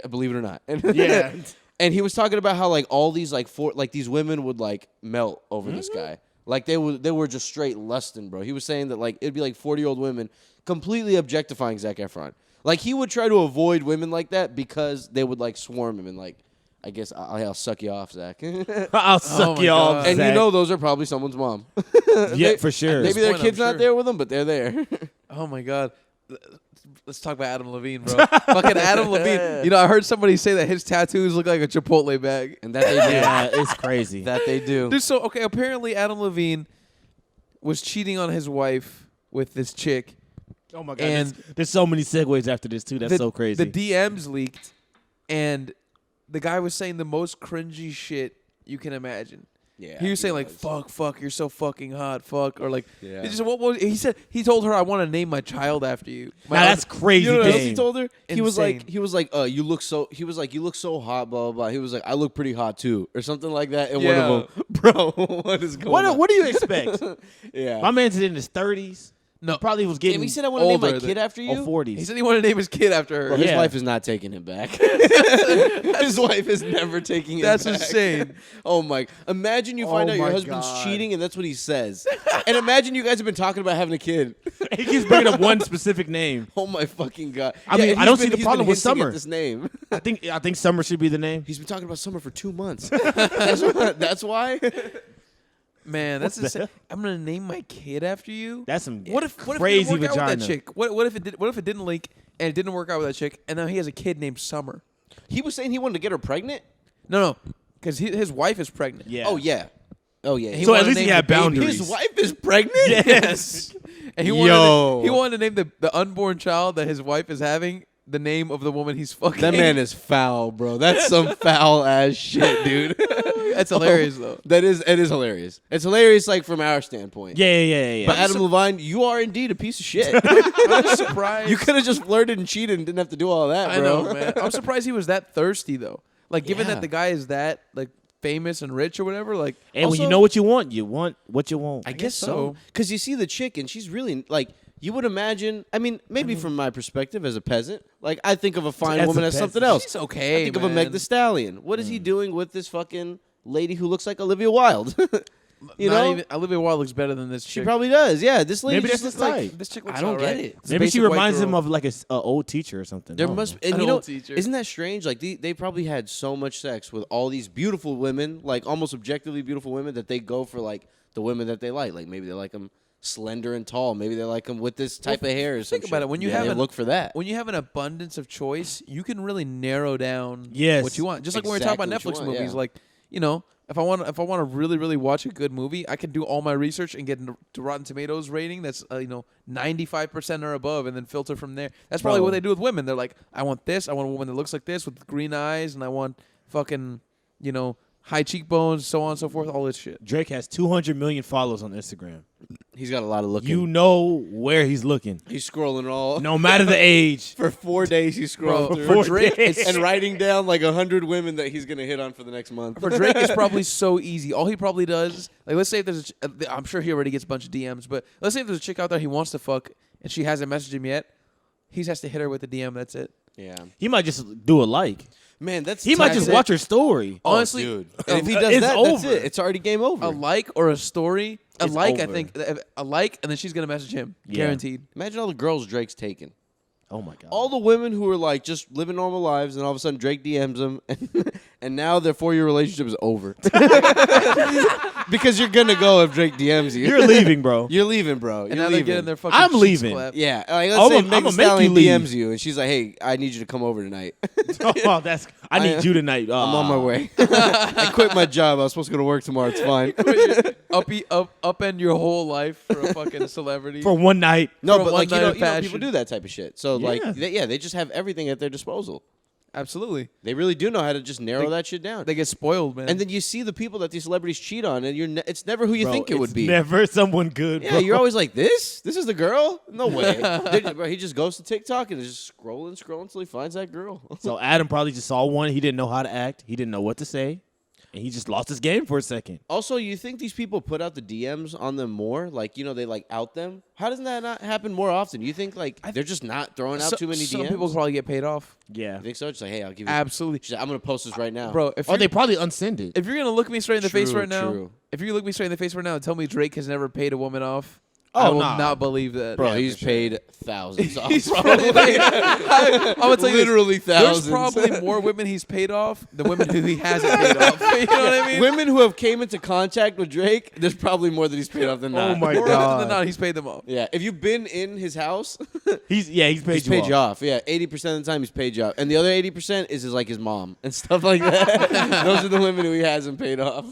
believe it or not, and Yeah. and he was talking about how like all these like these women would like melt over this guy, like they were just straight lusting, bro. He was saying that like it'd be like 40-year-old women completely objectifying Zac Efron. Like he would try to avoid women like that because they would like swarm him and like, I guess I'll suck you off, Zach. and I'll suck my you off. God. you Zach. know those are probably someone's mom. Yeah, for sure. Maybe their point, kid's I'm not sure. there with them, but they're there. Oh my god. Let's talk about Adam Levine, bro. Fucking Adam Levine. You know, I heard somebody say that his tattoos look like a Chipotle bag. And that they do. Yeah, it's crazy. That they do. Dude, so okay, apparently Adam Levine was cheating on his wife with this chick. Oh my god. And there's so many segues after this too. That's so crazy. The DMs leaked, and the guy was saying the most cringy shit you can imagine. Yeah, He was saying like was. fuck, you're so fucking hot, fuck, or like Yeah. he just what was he said he told her I want to name my child after you. Now that's crazy. You know what else he game. told her? He was Insane. like, you look so. He was like, you look so hot, blah blah blah. He was like, I look pretty hot too, or something like that. And Yeah. one of them, bro, what is going on? What do you expect? Yeah. My man's in his 30s. No. He probably was getting. Damn, he said I want to name my older kid than- after you. Oh, 40s. He said he wanted to name his kid after her. Bro, his Yeah. wife is not taking him back. His wife is never taking him That's back. insane. Oh my! Imagine you find Oh out your my husband's God. cheating, and that's what he says. And imagine you guys have been talking about having a kid. He keeps bringing up one specific name. Oh my fucking god! I mean, and I don't he's see the he's problem been with hinting at Summer. This name. I think Summer should be the name. He's been talking about Summer for 2 months. That's why. Man, that's What the insane. hell? I'm gonna name my kid after you. That's some What if crazy it didn't work out vagina. with that chick? What if it did? What if it didn't link and it didn't work out with that chick, and now he has a kid named Summer? He was saying he wanted to get her pregnant. No, because his wife is pregnant. Yeah. Oh yeah. Oh yeah. He So wanted at to least he name had the baby. boundaries. His wife is pregnant. Yes. And he Yo. wanted to name the unborn child that his wife is having the name of the woman he's fucking. That man is foul, bro. That's some foul ass shit, dude. That's hilarious though. It is hilarious. It's hilarious, like from our standpoint. Yeah. But Adam Levine, you are indeed a piece of shit. I'm surprised. You could have just flirted and cheated and didn't have to do all that, I bro. know, man. I'm surprised he was that thirsty though. Like, given Yeah. that the guy is that like famous and rich or whatever, like. And when you Also- know what you want what you want. I guess guess so. so. Because you see the chick, and she's really like. You would imagine. I mean, maybe from my perspective as a peasant, like I think of a fine As a woman as peasant. something else. She's okay, I think of man. a Meg Thee Stallion. What is he doing with this fucking lady who looks like Olivia Wilde? you Not know, even, Olivia Wilde looks better than this she chick. probably does. Yeah, this lady Maybe just that's looks his like. type. This chick looks I don't get alright. it. It's a Maybe she basic white reminds him girl. of like a old teacher or something. There I don't must, know. and An you know, old teacher. isn't that strange? Like they probably had so much sex with all these beautiful women, like almost objectively beautiful women, that they go for like the women that they like. Like maybe they like them slender and tall. Maybe they like them with this type of hair. Or some Think about shit. it. When you Yeah, have they an- look for that. When you have an abundance of choice, you can really narrow down Yes. what you want. Just like when we talk about Exactly what Netflix you want, movies, yeah. like, you know, if I want to really really watch a good movie, I can do all my research and get to Rotten Tomatoes rating that's 95% or above, and then filter from there. That's probably Bro. what they do with women. They're like, I want this. I want a woman that looks like this with green eyes, and I want fucking high cheekbones, so on and so forth, all this shit. Drake has 200 million followers on Instagram. He's got a lot of looking. You know where he's looking. He's scrolling all. No matter the age. For 4 days, he's scrolling Bro, through. for Drake, it's, and writing down like 100 women that he's gonna hit on for the next month. for Drake, it's probably so easy. All he probably does, like, let's say if there's, I'm sure he already gets a bunch of DMs, but let's say if there's a chick out there he wants to fuck and she hasn't messaged him yet, he has to hit her with a DM. That's it. Yeah, He might just do a like. man, that's He might That's just it. watch her story. Honestly, dude. And if he does it's that, over. that's it. It's already game over. a like or a story, a It's like, I over. think, a like, and then she's gonna message him, Yeah. guaranteed. Imagine all the girls Drake's taken. Oh my god. All the women who are like just living normal lives, and all of a sudden Drake DMs them, and now their 4-year relationship is over. Because you're gonna go if Drake DMs you. You're leaving, bro. You're leaving, bro. And You're now they're leaving. getting their fucking I'm cheeks leaving. clapped. Yeah, like, let's I'ma- say I'ma Megan make Stallion you leave. DMs you, and she's like, "Hey, I need you to come over tonight. Oh, that's. I need you tonight. I'm on my way. I quit my job. I was supposed to go to work tomorrow. It's fine." Upend your whole life for a fucking celebrity. For one night. No, For a but like one-night people fashion. do that type of shit. So Yeah. like, they just have everything at their disposal. Absolutely, They really do know how to just narrow that shit down. they get spoiled, man. And then you see the people that these celebrities cheat on, and it's never who you Bro, think it would it's be. Never someone good. Yeah, bro. you're always like, this is the girl? No way. Bro, he just goes to TikTok and is just scrolling until he finds that girl. So Adam probably just saw one. He didn't know how to act. He didn't know what to say, and he just lost his game for a second. Also, you think these people put out the DMs on them more? Like, they like out them? How doesn't that not happen more often? You think like they're just not throwing out too many some DMs? people probably get paid off. Yeah. You think so? Just like, hey, I'll give you. Absolutely, She's like, I'm gonna post this right now, bro. If Or you're, they probably unsend it. if you're gonna look me straight in the face True, right now, true. if you look me straight in the face right now and tell me Drake has never paid a woman off, Oh, I will nah. not believe that. Bro, Yeah, he's for sure. paid thousands off. He's bro. probably paid, I'm gonna tell you this, Literally thousands. there's probably more women he's paid off than women who he hasn't paid off. You know what I mean? Women who have came into contact with Drake, there's probably more that he's paid off than not. Oh my More often God. than not, he's paid them off. Yeah, if you've been in his house, He's paid he's you paid off. you off. Yeah, 80% of the time he's paid you off, and the other 80% is like his mom and stuff like that. Those are the women who he hasn't paid off.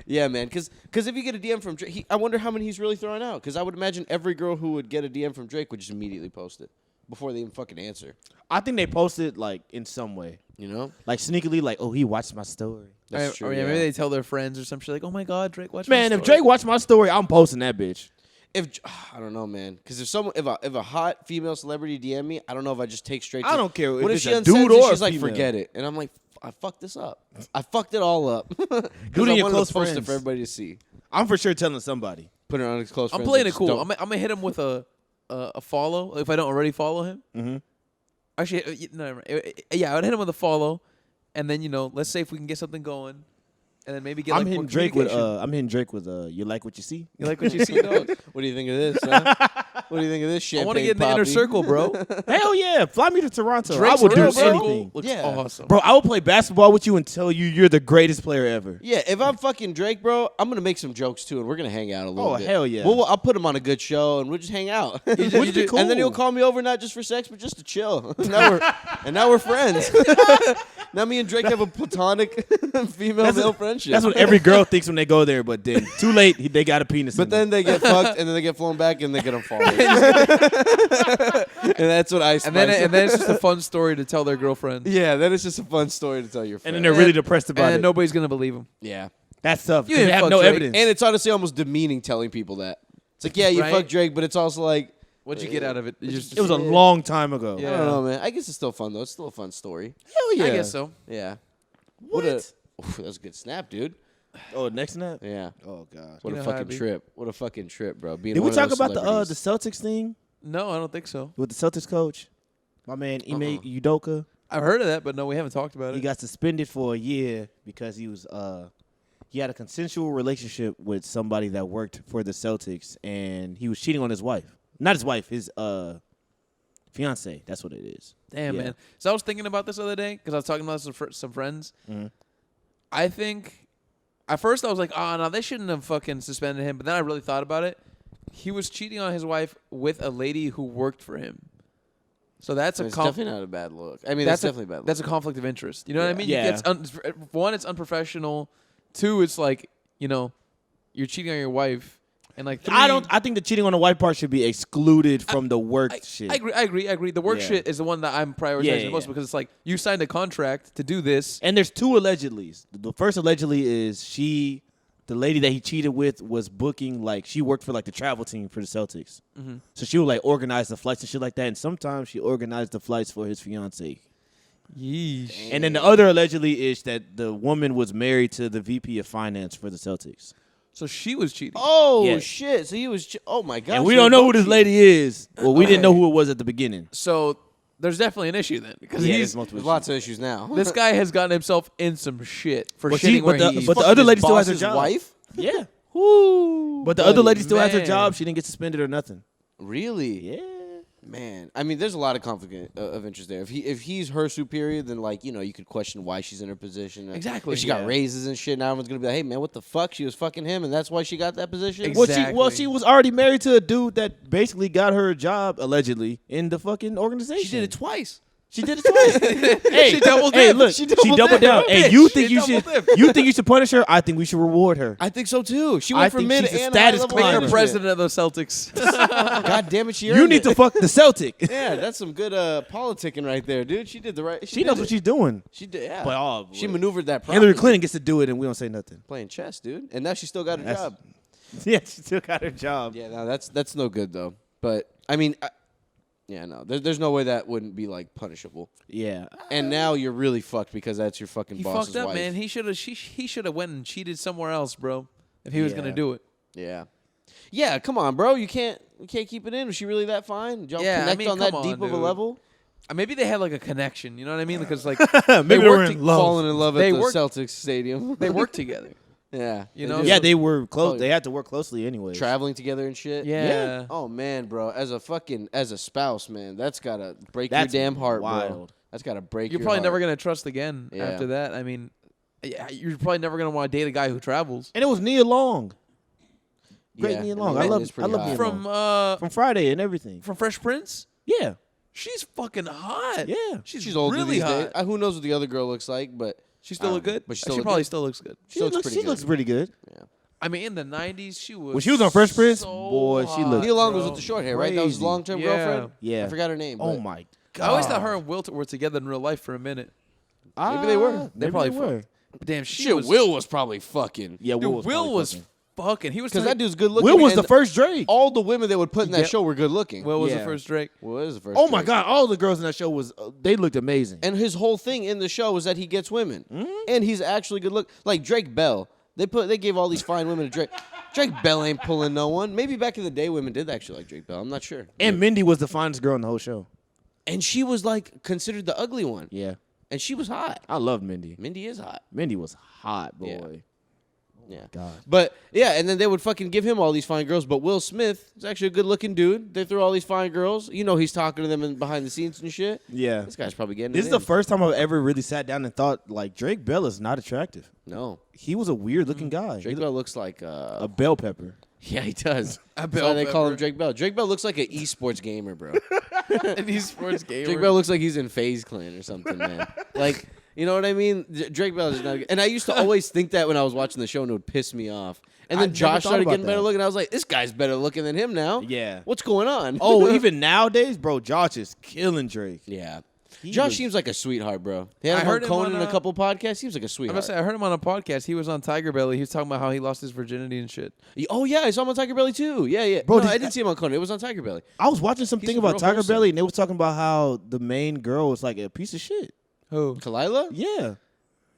Yeah, man. Because if you get a DM from Drake, I wonder how many he's really throwing out. Because I would imagine every girl who would get a DM from Drake would just immediately post it before they even fucking answer. I think they posted like in some way, You know? like sneakily, like, oh, he watched my story. That's true. Or yeah. maybe they tell their friends or some shit like, "Oh my God, Drake, watch Man, my if story." Drake watched my story, I'm posting that bitch. If I don't know, man, because if a hot female celebrity DM me, I don't know if I just take straight. I to, don't care if What if it's she a unsends dude it? or a She's like, female. forget it, and I'm like, I fucked this up. I fucked it all up. Do it I in your wanted to close post it friends. for everybody to see. I'm for sure telling somebody. Put it on his close. I'm friends playing and it just cool. don't- I'm gonna hit him with a follow if I don't already follow him. Mm-hmm. Actually, no, never mind. Yeah, I would hit him with a follow, and then let's say if we can get something going, and then maybe get. I'm like, hitting more Drake with communication. I'm hitting Drake with you like what you see? You like what you see, dog? What do you think of this? Huh? What do you think of this I champagne? want to get in the inner poppy? circle, bro. Hell yeah, fly me to Toronto. Drake's I would do inner circle anything, looks Yeah. awesome. bro. I will play basketball with you and tell you you're the greatest player ever. Yeah, if I'm fucking Drake, bro, I'm gonna make some jokes too, and we're gonna hang out a little Oh, bit. hell yeah. Well, I'll put him on a good show, and we'll just hang out. you Which just- be And then he'll cool. call me over not just for sex, but just to chill. now we're friends. Now me and Drake have a platonic female-male friendship. That's what every girl thinks when they go there, but then too late, they got a penis. But in them. then they get fucked, and then they get flown back, and they get unfollowed. And that's what I. and then it's just a fun story to tell their girlfriends. yeah, then it's just a fun story to tell your and friend. then they're really depressed about and it. nobody's gonna believe him. yeah, That's tough. You 'cause they didn't have fuck no Drake. evidence. and it's honestly almost demeaning telling people that. It's like, yeah, you Right? fucked Drake, but it's also like, What'd you get out of it? You just- it was a long time ago. Yeah. I don't know, man. I guess it's still fun though. It's still a fun story. Hell yeah. I guess so. Yeah. What? That was a good snap, dude. Oh, next snap. Yeah. Oh god. What You a know how I fucking be. trip. What a fucking trip, bro. Being Did we one of talk those about the celebrities. Celtics thing No, I don't think so. with the Celtics coach? My man Ime Udoka. I've heard of that, but no, we haven't talked about He it. got suspended for a year because he had a consensual relationship with somebody that worked for the Celtics, and he was cheating on his wife. Not his wife, his fiance. That's what it is. Damn, Yeah. man. So I was thinking about this the other day because I was talking about this with some friends. Mhm. I think at first I was like, oh, no, they shouldn't have fucking suspended him. But then I really thought about it. He was cheating on his wife with a lady who worked for him. So that's a It's definitely not a bad look. I mean, that's definitely a bad look. That's a conflict of interest. You know what I Yeah. mean? Yeah. One, it's unprofessional. Two, it's like, you're cheating on your wife. And like 3, I think the cheating on the wife part should be excluded from the work shit. I agree. The work Yeah. shit is the one that I'm prioritizing Yeah, the most yeah. because it's like you signed a contract to do this. And there's 2 allegedlys. The first allegedly is the lady that he cheated with was booking, like, she worked for, like, the travel team for the Celtics. Mm-hmm. So she would, like, organize the flights and shit like that. And sometimes she organized the flights for his fiance. Yeesh. And then the other allegedly is that the woman was married to the VP of finance for the Celtics. So she was cheating. Oh Yeah. shit! So he was. Oh my god! And we don't know who this lady is. Well, we didn't know who it was at the beginning. So there's definitely an issue then because Yeah, he's there's multiple There's lots of issues now. this guy has gotten himself in some shit for But shitting she- where but he the- eats. but the Fucking other his lady still has her boss's job. wife. Yeah. Woo! But the other lady still has her man. job. She didn't get suspended or nothing. Really? Yeah. Man, I mean, there's a lot of conflict of interest there. If he's her superior, then like you could question why she's in her position. Exactly, If she yeah. got raises and shit, now everyone's gonna be like, "Hey, man, what the fuck? She was fucking him, and that's why she got that position." Exactly. Well, she was already married to a dude that basically got her a job allegedly in the fucking organization. She did it twice. She did it twice. Hey, She doubled hey, dipped. look, She she doubled doubled dipped. down. Hey, Bitch, you she think you doubled should? dipped. You think you should punish her? I think we should reward her. I think so too. She I went from think mid she's a and status high level Make her climber. president of those Celtics. God damn it, she You earned need it. to fuck the Celtic. Yeah, that's some good politicking right there, dude. She did the right. She knows what she's doing. She did. Yeah. But, oh, she boy. maneuvered that. Properly. Hillary Clinton gets to do it, and we don't say nothing. playing chess, dude, and now she still got a That's- job. Yeah, she still got her job. Yeah, no, that's no good though. But I mean, yeah, no, there's no way that wouldn't be like punishable. Yeah. And now you're really fucked because that's your fucking He boss's fucked up, wife. man. He should have went and cheated somewhere else, bro. If he was Yeah. gonna do it. Yeah, yeah. Come on, bro. You can't keep it in. Was she really that fine? Did y'all Yeah, I connect mean, on that come deep on, of a dude. maybe Maybe they had like a connection. You know what I mean? Because like Maybe they they were worked in to- love. falling in love at They the worked- Celtics stadium. they worked together. Yeah, You they know, did. Yeah, they were close. Oh, They had to work closely anyway. traveling together and shit. Yeah. Oh man, bro. As a spouse, man, that's gotta break That's your damn heart, bro. wild. That's gotta break. You're your probably heart. never gonna trust again Yeah. after that. I mean, yeah, you're probably never gonna want to date a guy who travels. And it was Nia Long. Great Yeah, Nia I Long. mean, I that love is pretty hot. Nia Long. From Friday and everything. from Fresh Prince. Yeah. She's fucking hot. Yeah. She's older really these hot. days. Who knows what the other girl looks like? But She still look good, but she she still look probably good. still looks good. She looks pretty She good. looks pretty good. I mean, in the '90s, she was. When she was on Fresh Prince, so boy, she hot, looked Nia Long was bro. with the short hair, right? That was his Crazy. long-term Yeah. girlfriend. Yeah. I forgot her name. Oh but my I god. always thought her and Wilt were together in real life for a minute. Maybe they were. They Maybe probably they were. fucked. But damn, she Shit, was. Will was probably fucking. Yeah, Dude, Will was, probably was fucking. fucking. He was Because telling- that dude's good looking. Will was the and first Drake. All the women they would put in that Yeah. show were good looking. Will was the Yeah. first Drake. Will is the first. Oh my Drake. god, all the girls in that show was they looked amazing. And his whole thing in the show was that he gets women, Mm-hmm. and he's actually good look. Like Drake Bell, they gave all these fine women to Drake. Drake Bell ain't pulling no one. Maybe back in the day, women did actually like Drake Bell. I'm not sure. And Mindy was the finest girl in the whole show. And she was like considered the ugly one, Yeah. and she was hot. I love Mindy. Mindy is hot. Mindy was hot, boy. Yeah. God. But yeah, and then they would fucking give him all these fine girls. But Will Smith is actually a good looking dude. They threw all these fine girls. You know, he's talking to them behind the scenes and shit. Yeah. This guy's probably getting. This it is the in. first time I've ever really sat down and thought like Drake Bell is not attractive. No, He was a weird looking guy. Drake He Bell looks like a bell pepper. yeah, he does. That's bell why they call him pepper. Drake Bell. Drake Bell looks like an esports gamer, bro. And he's sports gamer. Drake Bell looks like he's in FaZe Clan or something, man. Like, you know what I mean? Drake Bell is not good. And I used to always think that when I was watching the show, and it would piss me off. And then I never Josh thought started about getting better that. looking. I was like, this guy's better looking than him now. Yeah. What's going on? Oh, even nowadays, bro, Josh is killing Drake. yeah. He Josh was- seems like a sweetheart, bro. He had I him heard on him Conan on, in a couple podcasts. He was like a I'm sweetheart. gonna say I heard him on a podcast. He was on Tiger Belly. He was talking about how he lost his virginity and shit. Oh, yeah. I saw him on Tiger Belly, too. Yeah, yeah. Bro, no, did- I didn't see him on Conan. It was on Tiger Belly. I was watching He's something a about real Tiger wholesome. Belly, and they was talking about how the main girl was like a piece of shit. Who? Kalila? Yeah.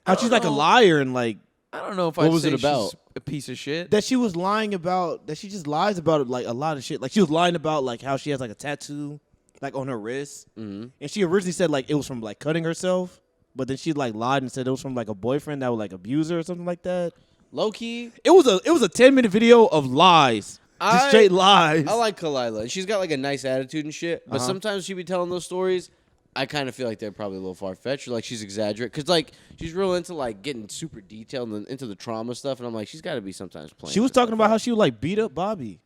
How she's don't like a know. liar and like I don't know if What I'd was say it about? she's a piece of shit. that she was lying about that she just lies about like a lot of shit. Like she was lying about like how she has like a tattoo like on her wrist. Mm-hmm. And she originally said like it was from like cutting herself, but then she like lied and said it was from like a boyfriend that would like abuse her or something like that. Low key, It was a 10-minute video of lies. Just straight lies. I like Kalila, and she's got like a nice attitude and shit. But Uh-huh. sometimes she be telling those stories. I kind of feel like they're probably a little far fetched, or like she's exaggerating, because like she's real into like getting super detailed and into the trauma stuff, and I'm like, she's got to be sometimes playing. She was talking about how she would like beat up Bobby.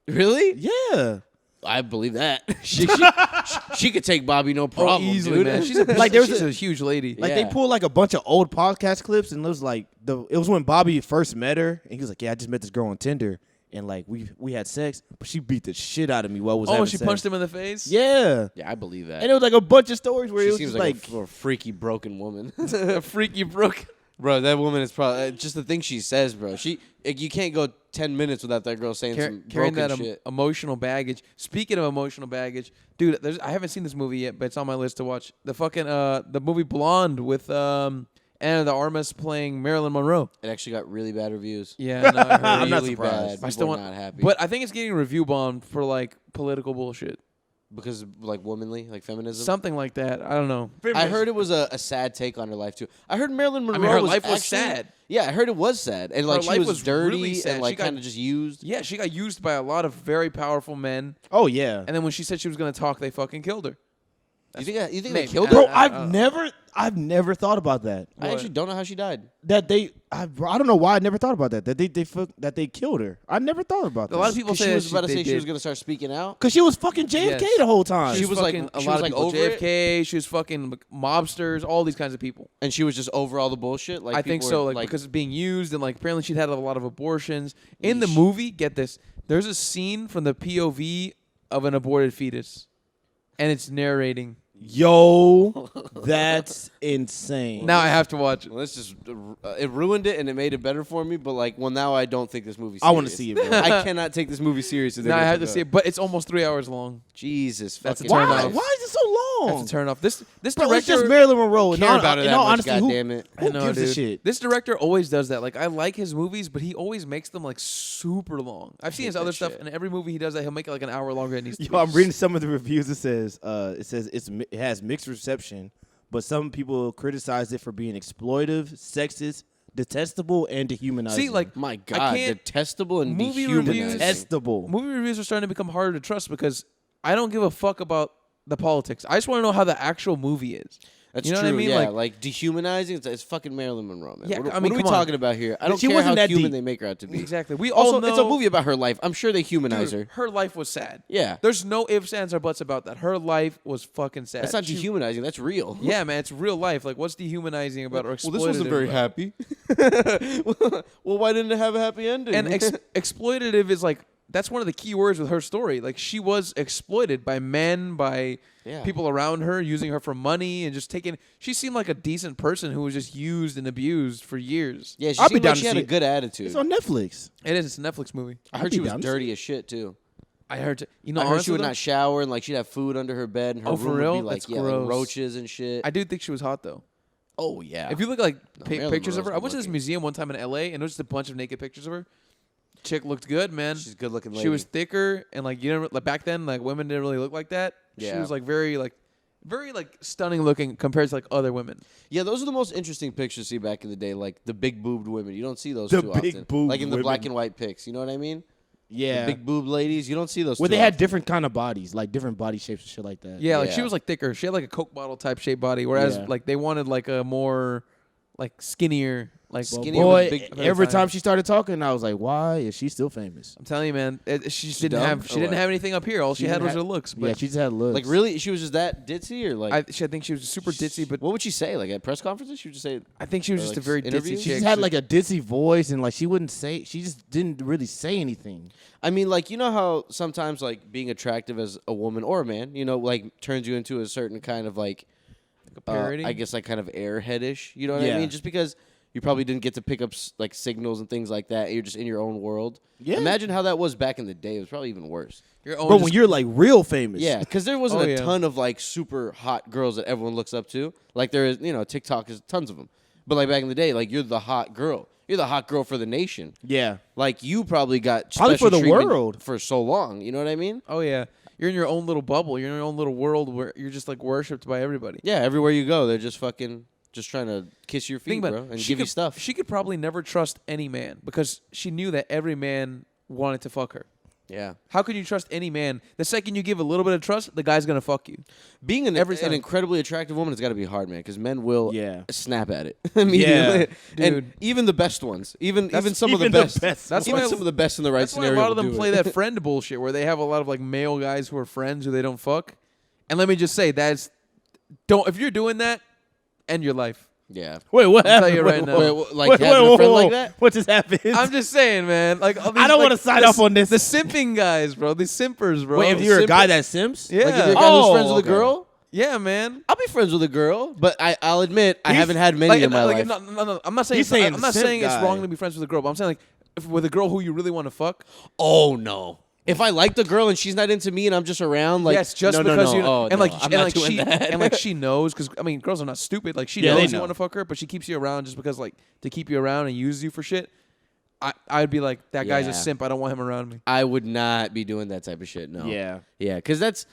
really? Yeah. I believe that she could take Bobby no Oh, problem, easily, dude. man. She's a Like, there was she's a- a huge lady. Like Yeah. they pulled like a bunch of old podcast clips, and it was like it was when Bobby first met her, and he was like, "Yeah, I just met this girl on Tinder," and like we had sex, but she beat the shit out of me while I was having she sex. punched him in the face. Yeah. Yeah, I believe that. And it was like a bunch of stories where She it was seems just like a freaky broken woman. Freaky broke. Bro, that woman is probably just the thing she says, bro. You can't go 10 minutes without that girl saying some Carrying broken that shit. emotional baggage. Speaking of emotional baggage, dude, I haven't seen this movie yet, but it's on my list to watch. The fucking the movie Blonde with Anna de Armas playing Marilyn Monroe. It actually got really bad reviews. Yeah, no, I heard I'm not really surprised. bad. I still People are want, not happy. but I think it's getting review bombed for like political bullshit, because like womanly, like feminism. something like that. I don't know. I heard it was a sad take on her life too. I heard Marilyn Monroe. her was life was actually- sad. Yeah, I heard it was sad, and like Her she life was was dirty really sad. and She like got- kind of just used. Yeah, she got used by a lot of very powerful men, Oh yeah. and then when she said she was gonna talk, they fucking killed her. You think they maybe. killed Bro, her? I've never thought about that. I actually don't know how she died. That I don't know why I never thought about that. That they killed her. I never thought about that. A lot of people 'Cause say she that was about to they say she was did. gonna start speaking out. Because she was fucking JFK Yes. the whole time. She was like fucking- a she lot was, of like, people. over it? JFK. She was fucking mobsters. All these kinds of people. And she was just over all the bullshit. Like I think people so. were, Like because it's being used, and like apparently she'd had a lot of abortions. In the Yeesh. movie, get this: there's a scene from the POV of an aborted fetus, and it's narrating. Yo, that's insane. Now I have to watch it. Well, this just it ruined it and it made it better for me. But like, well, now I don't think this movie. I want to see it, bro. I cannot take this movie seriously. Now I have to see it, but it's almost 3 hours long. Jesus, That's a fucking turn Why? off. Why is it so I long? have to turn off this Bro, director. it's just Marilyn Monroe. Care about it in that all much, honesty, who, goddammit. who I know, gives a dude. shit? This director always does that. Like I like his movies, but he always makes them like super long. I've seen his hate other that stuff, shit. and every movie he does that, he'll make it like an hour longer. It needs to Yo, be. I'm reading some of the reviews. It says it has mixed reception, but some people criticize it for being exploitive, sexist, detestable, and dehumanizing. See, like My God, can't- detestable and movie dehumanizing. reviews- detestable. movie reviews are starting to become harder to trust because I don't give a fuck about the politics. I just want to know how the actual movie is. That's You know true. what I mean? Yeah, Like- like dehumanizing. It's fucking Marilyn Monroe, man. Yeah, what, I mean, what are we come on. talking about here? I don't She care wasn't how that human deep. they make her out to be. Exactly. We all Also, know it's a movie about her life. I'm sure they humanize Dude, her. her life was sad. Yeah, There's no ifs, ands, or buts about that. Her life was fucking sad. that's not She- dehumanizing. That's real. Yeah, man, it's real life. Like, what's dehumanizing about or exploitative about- happy. Well, why didn't it have a happy ending? And exploitative is like that's one of the key words with her story. Like she was exploited by men, by Yeah. people around her, using her for money and just taking. She seemed like a decent person who was just used and abused for years. yeah, she I'll be seemed down like to she had see a it. good attitude. It's on Netflix. It is. It's a Netflix movie. I I'd heard be she was down to dirty see as shit too. I heard. You know, I heard she honestly, would though, not shower and like she'd have food under her bed and her Oh, for room real? would be like That's like gross. roaches and shit. I do think she was hot though. oh yeah. If you look at like Marilyn pictures of Monroe's her, I went to this good-looking. museum one time in LA and there was just a bunch of naked pictures of her. Chick looked good, man. She's a good looking lady. She was thicker and like you know like back then like women didn't really look like that. She Yeah. was like very stunning looking compared to like other women. Yeah, those are the most interesting pictures to see back in the day, like the big boobed women. You don't see those The too big often. boobed Like in the black women. and white pics. You know what I mean? Yeah. The big boob ladies. You don't see those Where too they had often. different kind of bodies, like different body shapes and shit like that. Yeah, like she Yeah. was like thicker. She had like a Coke bottle type shaped body, whereas Yeah. like they wanted like a more like skinnier, like Well, Skinnier boy, with big- every time she started talking, I was like, "Why is she still famous?" I'm telling you, man, she just She didn't dumb have or she didn't what? have anything up here. All she, She had didn't was her have- looks. Yeah, But she just had looks. Like really, she was just that ditzy, or like I think she was super ditzy. But what would she say? Like at press conferences, she would just say, I think she was Or, just like, a very interviews? ditzy She chick. just had like a ditzy voice, and like she wouldn't say. She just didn't really say anything. I mean, like you know how sometimes like being attractive as a woman or a man, you know, like turns you into a certain kind of like, parody? I guess like kind of airheadish. You know what I Yeah. mean? Just because you probably didn't get to pick up like signals and things like that, you're just in your own world. Yeah. Imagine how that was back in the day. It was probably even worse. Your own But just- when you're like real famous, Yeah, because there wasn't Oh, a yeah. ton of like super hot girls that everyone looks up to. Like there is, you know, TikTok is tons of them. But like back in the day, like you're the hot girl. You're the hot girl for the nation. yeah, Like you probably got Probably special for the treatment world. for so long. You know what I mean? oh yeah, you're in your own little bubble. You're in your own little world where you're just like worshipped by everybody. Yeah, everywhere you go, they're just fucking just trying to kiss your feet, Think about bro, it. and She give you could- stuff. She could probably never trust any man because she knew that every man wanted to fuck her. Yeah, How can you trust any man? The second you give a little bit of trust, the guy's gonna fuck you. being Every an time. incredibly attractive woman has got to be hard, man, because men will Yeah. snap at it immediately. dude. And even the best ones, even That's- some of the even the best, best That's even why some of the best in the right That's why a scenario. lot of will them do play it. that friend bullshit where they have a lot of like male guys who are friends who they don't fuck. And let me just say, if you're doing that, end your life. Yeah. Wait, what I'll tell happened? you right now. Wait, like having a friend like that? What just happened? I'm just saying, man. Like all these, I don't like, wanna sign off on this. The simping guys, bro. These simpers, bro. Wait, if you're a guy that simps? Yeah. Like if you're a guy Oh, who's friends with a okay. girl, yeah, man. I'll be friends with a girl, but I'll admit I haven't had many Like, in my life. No. I'm not saying. He's saying I'm not simp saying it's guy. wrong to be friends with a girl, but I'm saying like if, with a girl who you really want to fuck. Oh no. If I like the girl and she's not into me and I'm just around, like Yes, just no, because no, you oh, and like no, and I'm not like doing she that. and like she knows because I mean girls are not stupid. Like she Yeah, they knows you know. want to fuck her, but she keeps you around just because like to keep you around and use you for shit. I'd be like that guy's a Yeah. simp. I don't want him around me. I would not be doing that type of shit. No. Yeah. Yeah, because that's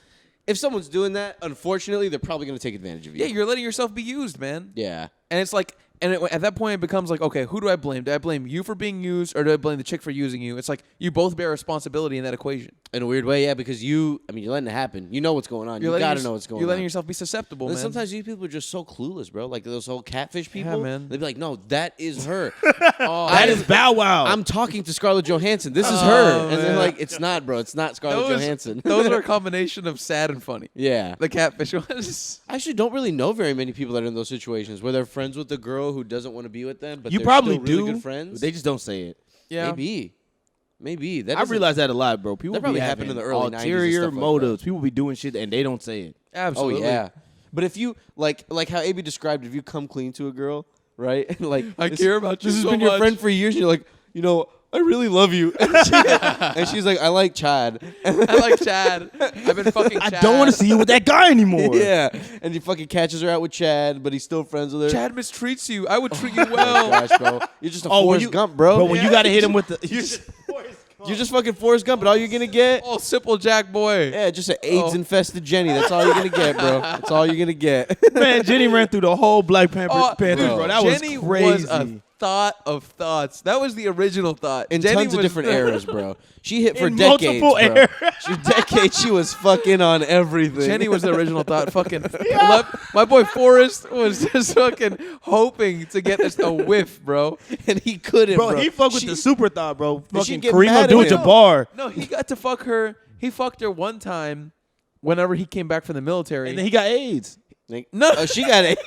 if someone's doing that, unfortunately, they're probably gonna take advantage of you. Yeah, you're letting yourself be used, man. Yeah. And it's like, at that point, it becomes like, okay, who do I blame? Do I blame you for being used, or do I blame the chick for using you? It's like you both bear responsibility in that equation. In a weird way, yeah, because you're letting it happen. You know what's going on. You gotta know what's going on. You're letting yourself be susceptible, And man. sometimes these people are just so clueless, bro. Like those whole catfish people. man. They'd be like, no, that is her. That is Bow Wow. I'm talking to Scarlett Johansson. This is her. And they're man. like, it's not, bro. It's not Scarlett Johansson. those are a combination of sad and funny. Yeah. The catfish ones. I actually don't really know very many people that are in those situations where they're friends with the girl who doesn't want to be with them, but you they're probably still really do. good friends. They just don't say it. Yeah. Maybe. That I doesn't- realize that a lot, bro. People That probably be happened having in the early 90s and ulterior stuff like motives. People be doing shit and they don't say it. Absolutely. Oh yeah. But if you like how AB described, if you come clean to a girl, right? And like I care about you This has so been your much. friend for years. And you're like, I really love you. And she's like, I like Chad. I like Chad. I've been fucking Chad. I don't want to see you with that guy anymore. Yeah. And he fucking catches her out with Chad, but he's still friends with her. Chad mistreats you. I would treat you Oh well. my gosh, bro. You're just a Oh, when Forrest you- Gump, bro. But when you got to hit him with the. You're just fucking Forrest Gump, and all you're gonna get, Oh, simple Jack boy. yeah, just an AIDS-infested Jenny. That's all you're gonna get, bro. That's all you're gonna get. Man, Jenny ran through the whole Black Panthers, Bro, bro. That Jenny was crazy. was a thought of thoughts. That was the original thought. In Jenny tons of was different eras, bro. She hit for In decades, multiple bro. She was fucking on everything. Jenny was the original thought. Fucking my boy Forrest was just fucking hoping to get just a whiff, bro. and he couldn't, Bro, bro. he fucked with the super thought, bro. Did she Fucking get Kareem mad at him? Abdul-Jabbar. No, he got to fuck her. He fucked her one time whenever he came back from the military. And then he got AIDS. No. Oh, she got it.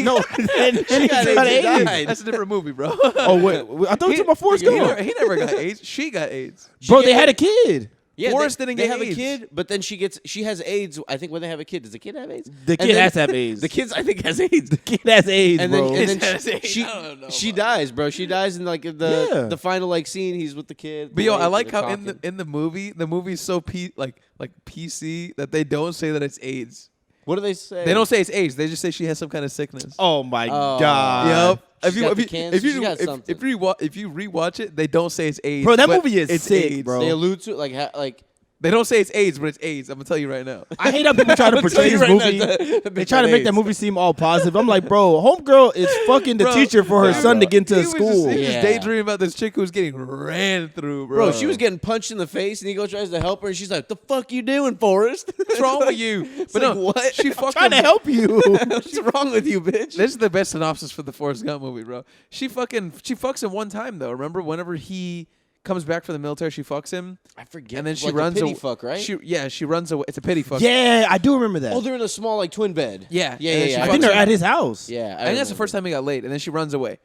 No, and he got got AIDS. AIDS. Died. That's a different movie, bro. Oh, wait. I thought we were talking about Forrest he Gump. never got AIDS. She got AIDS. Bro, they had a kid. Yeah, Forrest they, didn't they get have AIDS. a kid, but then she has AIDS. I think when they have a kid, does the kid have AIDS? The And kid then- has to have AIDS. The kid's I think has AIDS. The kid has AIDS, And bro. then, and It then has AIDS. she I don't know she about dies, bro. She dies in like Yeah. the final like scene. He's with the kid. But yo, I they're like how talking. in the movie's so like PC that they don't say that it's AIDS. What do they say? They don't say it's AIDS. They just say she has some kind of sickness. Oh, my Oh. God. Yep. She's got the cancer. She's got something. If you rewatch it, they don't say it's AIDS. Bro, that but movie is it's sick, AIDS. bro. They allude to it like They don't say it's AIDS, but it's AIDS. I'm gonna tell you right now. I hate how people try to portray this movie. They try to make that movie seem all positive. I'm like, bro, homegirl is fucking the Bro, teacher for her yeah, son to bro. get into He was school. Just, he was Yeah. daydreaming about this chick who was getting ran through, bro. Bro, she was getting punched in the face, and he goes tries to help her, and she's like, "The fuck you doing, Forrest? What's wrong with you? But like, no, what? she fucked Trying him. to help you. What's wrong with you, bitch?" This is the best synopsis for the Forrest Gump movie, bro. She fucks him one time though. Remember, whenever he comes back from the military, she fucks him, I forget. and then she like runs a pity away. fuck, right? She runs away. It's a pity fuck. Yeah, I do remember that. Oh, they're in a small like twin bed. Yeah, yeah, and then yeah. she I fucks think they're him. at his house. Yeah, I think that's the first time he got laid, and then she runs away,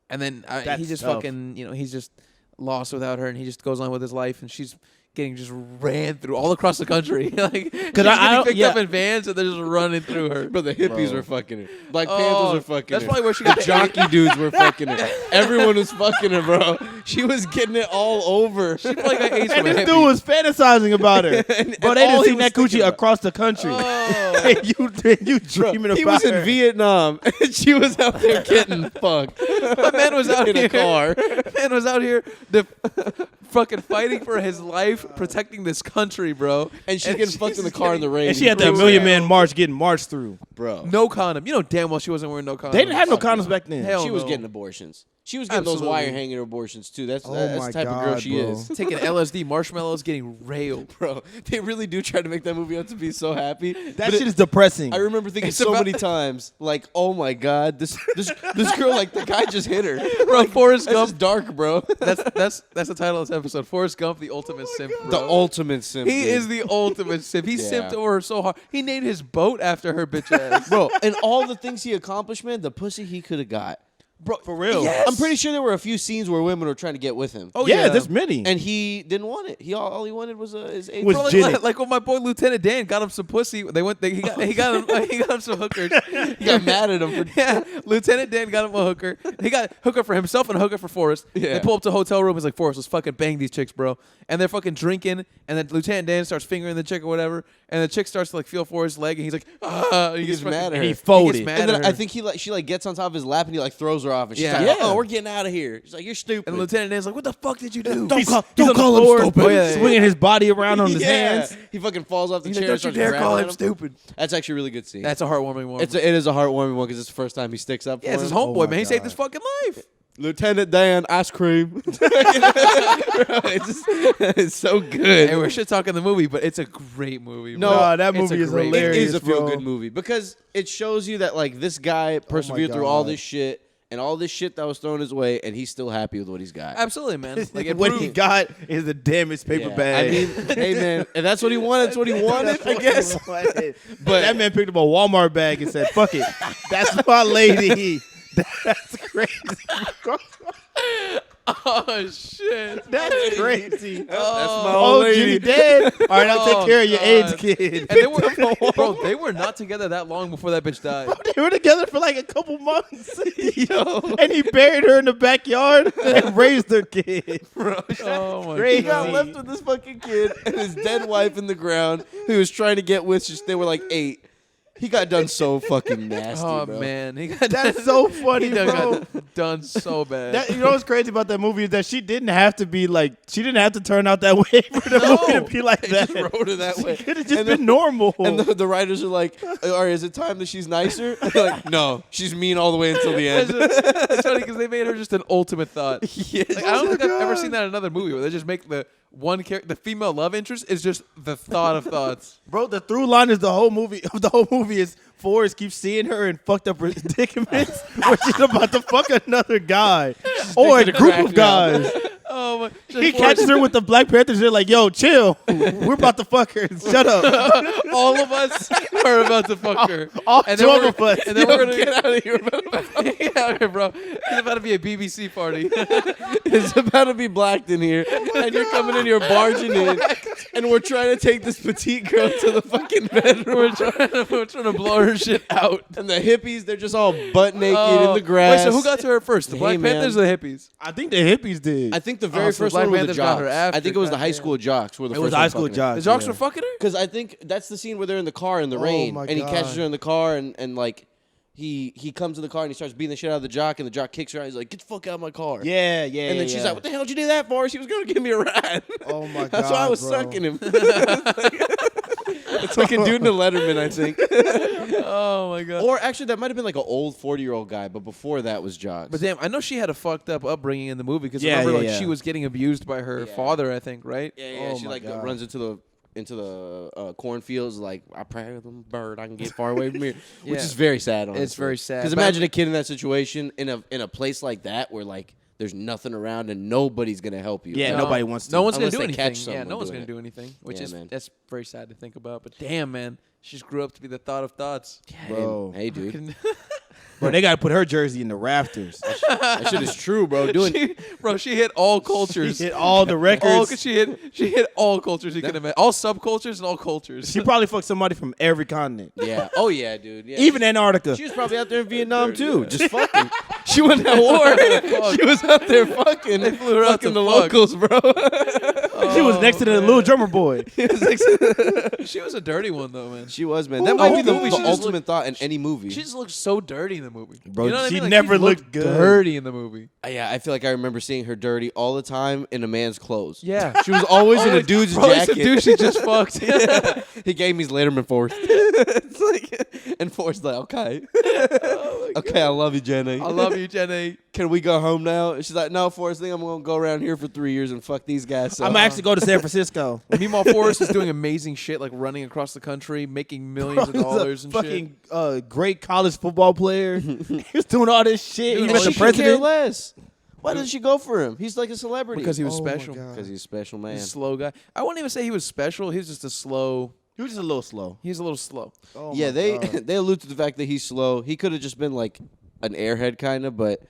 and then he That's just tough. fucking he's just lost without her, and he just goes on with his life, and she's getting just ran through all across the country, like because I don't- picked yeah. up in vans, and they're just running through her. But the hippies Bro. were fucking her. Black Oh, Panthers were fucking that's her. probably where she the got the jockey dudes were fucking her. Everyone was fucking her, bro. She was getting it all over. She probably got AIDS from And a this hippie. dude was fantasizing about her. And- Bro, and they all didn't he see was that thinking coochie about- across the country. Oh. you dreaming about He was in her. Vietnam, and she was out there getting fucked. My man was out in here. a car. Man was out here fucking fighting for his life, protecting this country, bro. And she's getting fucked in the car in the rain. And she had that Million Man March getting marched through. bro. No condom. You know damn well she wasn't wearing no condom. They didn't have no condoms back then. Hell She was no. getting abortions. She was getting those Absolutely. wire hanger abortions too. That's Oh that's my the type of girl God, she bro. is. Taking LSD, marshmallows, getting railed. Bro, they really do try to make that movie out to be so happy. That But shit is depressing. I remember thinking It's so about- many times, like, oh my god, this girl, like the guy just hit her. Bro, Forrest That's Gump. just dark, bro. That's the title of this episode. Forrest Gump, the ultimate simp. Bro. The ultimate simp. He dude. is the ultimate simp. He Yeah. simped over her so hard. He named his boat after her bitch ass. ass. Bro, and all the things he accomplished, man, the pussy he could have got. Bro, for real. Yes. I'm pretty sure there were a few scenes where women were trying to get with him. Oh, yeah, there's many. And he didn't want it. All he wanted was his age. Was Bro, Jenny. like when my boy Lieutenant Dan got him some pussy. He got him some hookers. He got mad at him for Yeah, Lieutenant Dan got him a hooker. He got a hooker for himself and a hooker for Forrest. Yeah. They pull up to a hotel room. He's like, Forrest, let's fucking bang these chicks, bro. And they're fucking drinking. And then Lieutenant Dan starts fingering the chick or whatever. And the chick starts to like feel Forrest's leg. And he's like, ah. He gets mad at her. He He folded. gets mad And then at her. I think she gets on top of his lap and he like throws her off and she's Yeah. like, Yeah. oh, we're getting out of here. She's like, you're stupid. And Lieutenant Dan's like, what the fuck did you do? Don't call on the floor. him stupid. Oh, yeah, yeah. Swinging his body around on his hands. He fucking falls off the He's chair. like, don't you and starts dare call grabbing him at stupid. That's actually a really good scene. That's a heartwarming one. it is a heartwarming one because it's the first time he sticks up for Yeah, it's his him. homeboy, Oh my man. He saved God. his fucking life. Lieutenant Dan, ice cream. it's so good. Hey, we're shit talking the movie, but it's a great movie. No, bro. Nah, that It's a movie is great hilarious. It is a feel bro. good movie because it shows you that like this guy persevered through all God. this shit and all this shit that was thrown his way, and he's still happy with what he's got. Absolutely, man. Like it what he proved- got is a damaged paper Yeah. bag. I mean, hey man, if that's what he wanted, that's what he wanted, I guess. But that man picked up a Walmart bag and said, "Fuck it, that's my lady." That's crazy. Oh shit. That's crazy. That's my Oh, old lady. Jimmy dead. All right, I'll take Oh, care of your God. AIDS kid. And they were, bro, they were not together that long before that bitch died. They were together for like a couple months. Yo. And he buried her in the backyard and raised her kid. Oh my Crazy. He got left with this fucking kid and his dead wife in the ground who was trying to get with. They were like 8. He got done so fucking nasty, Oh bro. man, he got That's so funny, he done bro. got done so bad. That, you know what's crazy about that movie is that she didn't have to be like, she didn't have to turn out that way for the movie to be like They that. just wrote it that way. It could have just And been then- normal. And the writers are like, all right, is it time that she's nicer? They're like, no, she's mean all the way until the end. It's funny because they made her just an ultimate thought. Yes. Like, I don't think I've ever seen that in another movie where they just make the one character, the female love interest, is just the thought of thoughts. Bro, the through line is the whole movie. The whole movie is Forrest keeps seeing her in fucked up predicaments where she's about to fuck another guy or a to the group crack of guys. Oh my! He catches her with the Black Panthers. They're like, "Yo, chill. We're about to fuck her. Shut up." All of us are about to fuck her. All And then 12 we're- of us. And then Yo, we're gonna get out of here, bro. Get out of here, bro. It's about to be a BBC party. It's about to be blacked in here, and you're coming in here barging in, and we're trying to take this petite girl to the fucking bedroom. we're trying to blow her shit out. And the hippies, they're just all butt naked in Oh. the grass. Wait, so who got to her first? The Hey, Black man. Panthers or the hippies? I think the hippies did. I think the very so first Black one were the Panthers got her jocks. after. I think it was the high Goddamn. school jocks were the It first was high school jocks. The jocks yeah. were fucking her? Because I think that's the scene where they're in the car in the Oh rain, my and he catches God. her in the car, and like he comes in the car and he starts beating the shit out of the jock, and the jock kicks her out. He's like, "Get the fuck out of my car!" Yeah, yeah. And then she's like, "What the hell did you do that for?" She was gonna give me a ride. "Oh my god." That's why I was bro. sucking him. It's like a dude in a Letterman, I think. Oh my god. Or actually, that might have been like an old 40-year-old guy, but before that was jocks. But damn, I know she had a fucked up upbringing in the movie because Yeah, remember, yeah, like yeah. she was getting abused by her Yeah. father, I think, right? yeah, Oh she my like God. runs into the cornfields like, I pray with a bird I can get far away from here, which Yeah. is very sad. Honestly. It's very sad. Because But imagine a kid in that situation in a place like that where like there's nothing around and nobody's gonna help you. Yeah, No. nobody wants to. No one's gonna Unless do they anything. catch Yeah, someone no one's doing gonna it. do anything, which Yeah, is man. that's very sad to think about. But damn, man, she just grew up to be the thought of thoughts. Bro. Hey, dude, Fucking- Bro, they gotta put her jersey in the rafters. that shit is true, bro. Doing she hit all cultures. She hit all the records. She hit all cultures you can imagine, all subcultures and all cultures. She probably fucked somebody from every continent, yeah. Oh yeah, dude. Yeah. even Antarctica. She was probably out there in Vietnam too, Yeah. just fucking. She went to war. She was out there fucking. They flew her out fucking to the fuck. locals, bro. She was next to the man. little drummer boy. She was a dirty one though, man. She was, man. Ooh, That might be the the, movie, the she just ultimate thought in any movie. She just looked so dirty in the movie, Bro, You know what I she mean? Like, never looked good. dirty in the movie. Yeah, I feel like I remember seeing her dirty all the time in a man's clothes. Yeah, She was always in a dude's Bro, it's jacket. a dude she just fucked. He gave me his Letterman Forrest. It's like, and Forrest like, okay. Okay, I love you, Jenny. I love you, Jenny. Can we go home now? And she's like, no, Forrest, I think I'm going to go around here for 3 years and fuck these guys. So. I'm gonna actually go to San Francisco. Meanwhile, Forrest is doing amazing shit, like running across the country, making millions of He's a dollars and shit. fucking great college football player. He was doing all this shit. Dude, He and met the she Care president. less. Why doesn't she go for him? He's like a celebrity. Because he was Oh my special. God. Because he's a special man. He's a slow guy. I wouldn't even say he was special. He was just a slow He was just a little slow. He's a little slow. Oh Yeah, my they God. they allude to the fact that he's slow. He could have just been like an airhead kind of, but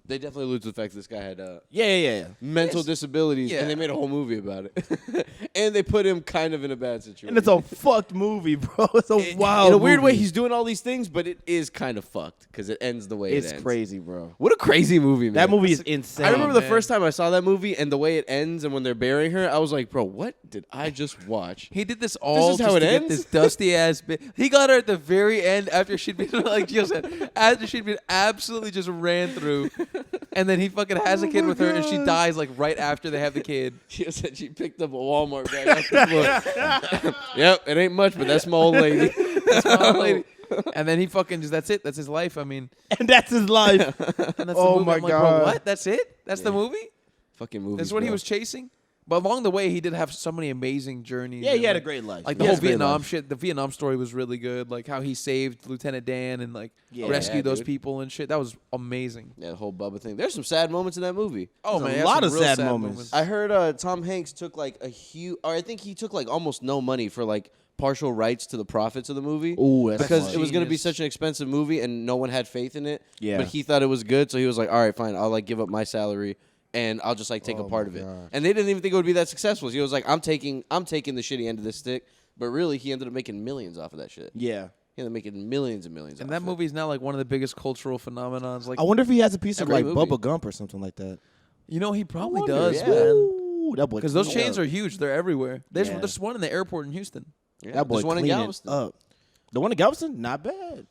they definitely allude to the fact that this guy had Yeah. mental disabilities, Yeah. and they made a whole movie about it. And they put him kind of in a bad situation. And it's a fucked movie, bro. It's a wild in a weird way, movie. he's doing all these things, but it is kind of fucked because it ends the way it It's ends. crazy, bro. What a crazy movie, man. That movie is insane. I remember the man. first time I saw that movie and the way it ends and when they're burying her, I was like, bro, what did I just watch? He did this all is just how it to get ends? this dusty ass bit. He got her at the very end after she'd been like Gio said, after she'd been absolutely just ran through, and then he fucking has a kid with her, and she dies like right after they have the kid. She said she picked up a Walmart bag off the floor. Yep, it ain't much, but that's my old lady. That's my old lady. And then he fucking just that's it. That's his life. I mean, And that's his life. and that's Oh the movie. my I'm like, God. bro, what? That's it? That's the movie? Fucking movie. That's what he was chasing. But along the way, he did have so many amazing journeys. Yeah, and, he had a like, great life. Like He the has whole a great Vietnam life. shit. The Vietnam story was really good. Like how he saved Lieutenant Dan and like Yeah. rescued Yeah, those dude. people and shit. That was amazing. Yeah, the whole Bubba thing. There's some sad moments in that movie. Oh There's man, a that's lot some of real sad moments. I heard Tom Hanks took like a huge, or I think he took like almost no money for like partial rights to the profits of the movie. Ooh, that's because smart. it was going to be Genius. such an expensive movie and no one had faith in it. Yeah. But he thought it was good, so he was like, all right, fine, I'll like give up my salary and I'll just like take a part of it. gosh. And they didn't even think it would be that successful. So he was like, I'm taking the shitty end of this stick. But really, he ended up making millions off of that shit. Yeah. He ended up making millions and millions. And off that of it. movie's now like one of the biggest cultural phenomenons. Like I wonder if he has a piece of great like movie. Bubba Gump or something like that. you know, he probably wonder, does, yeah. man. Ooh, that boy. Because those cleaned chains up. are huge. They're everywhere. There's Yeah. there's one in the airport in Houston. Yeah, That boy there's one in cleaning Galveston. up. The one in Galveston, not bad.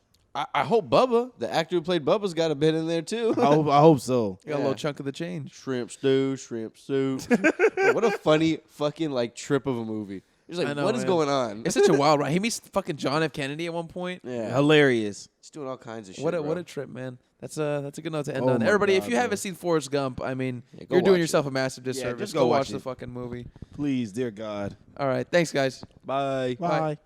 I hope Bubba, the actor who played Bubba's got a bit in there too. I hope so. Got a Yeah. little chunk of the change. Shrimp stew, shrimp soup. What a funny fucking like trip of a movie. You're just I like, know, what is man. going on? It's such a wild ride. He meets fucking John F. Kennedy at one point. yeah, Hilarious. he's doing all kinds of shit. What a bro. trip, man. That's a good note to end Oh on. my Everybody, God, if you bro. haven't seen Forrest Gump, I mean, Yeah, go you're doing watch yourself a massive disservice. just go go watch watch the it. fucking movie. Please, dear God. All right, thanks guys. Bye. Bye. Bye.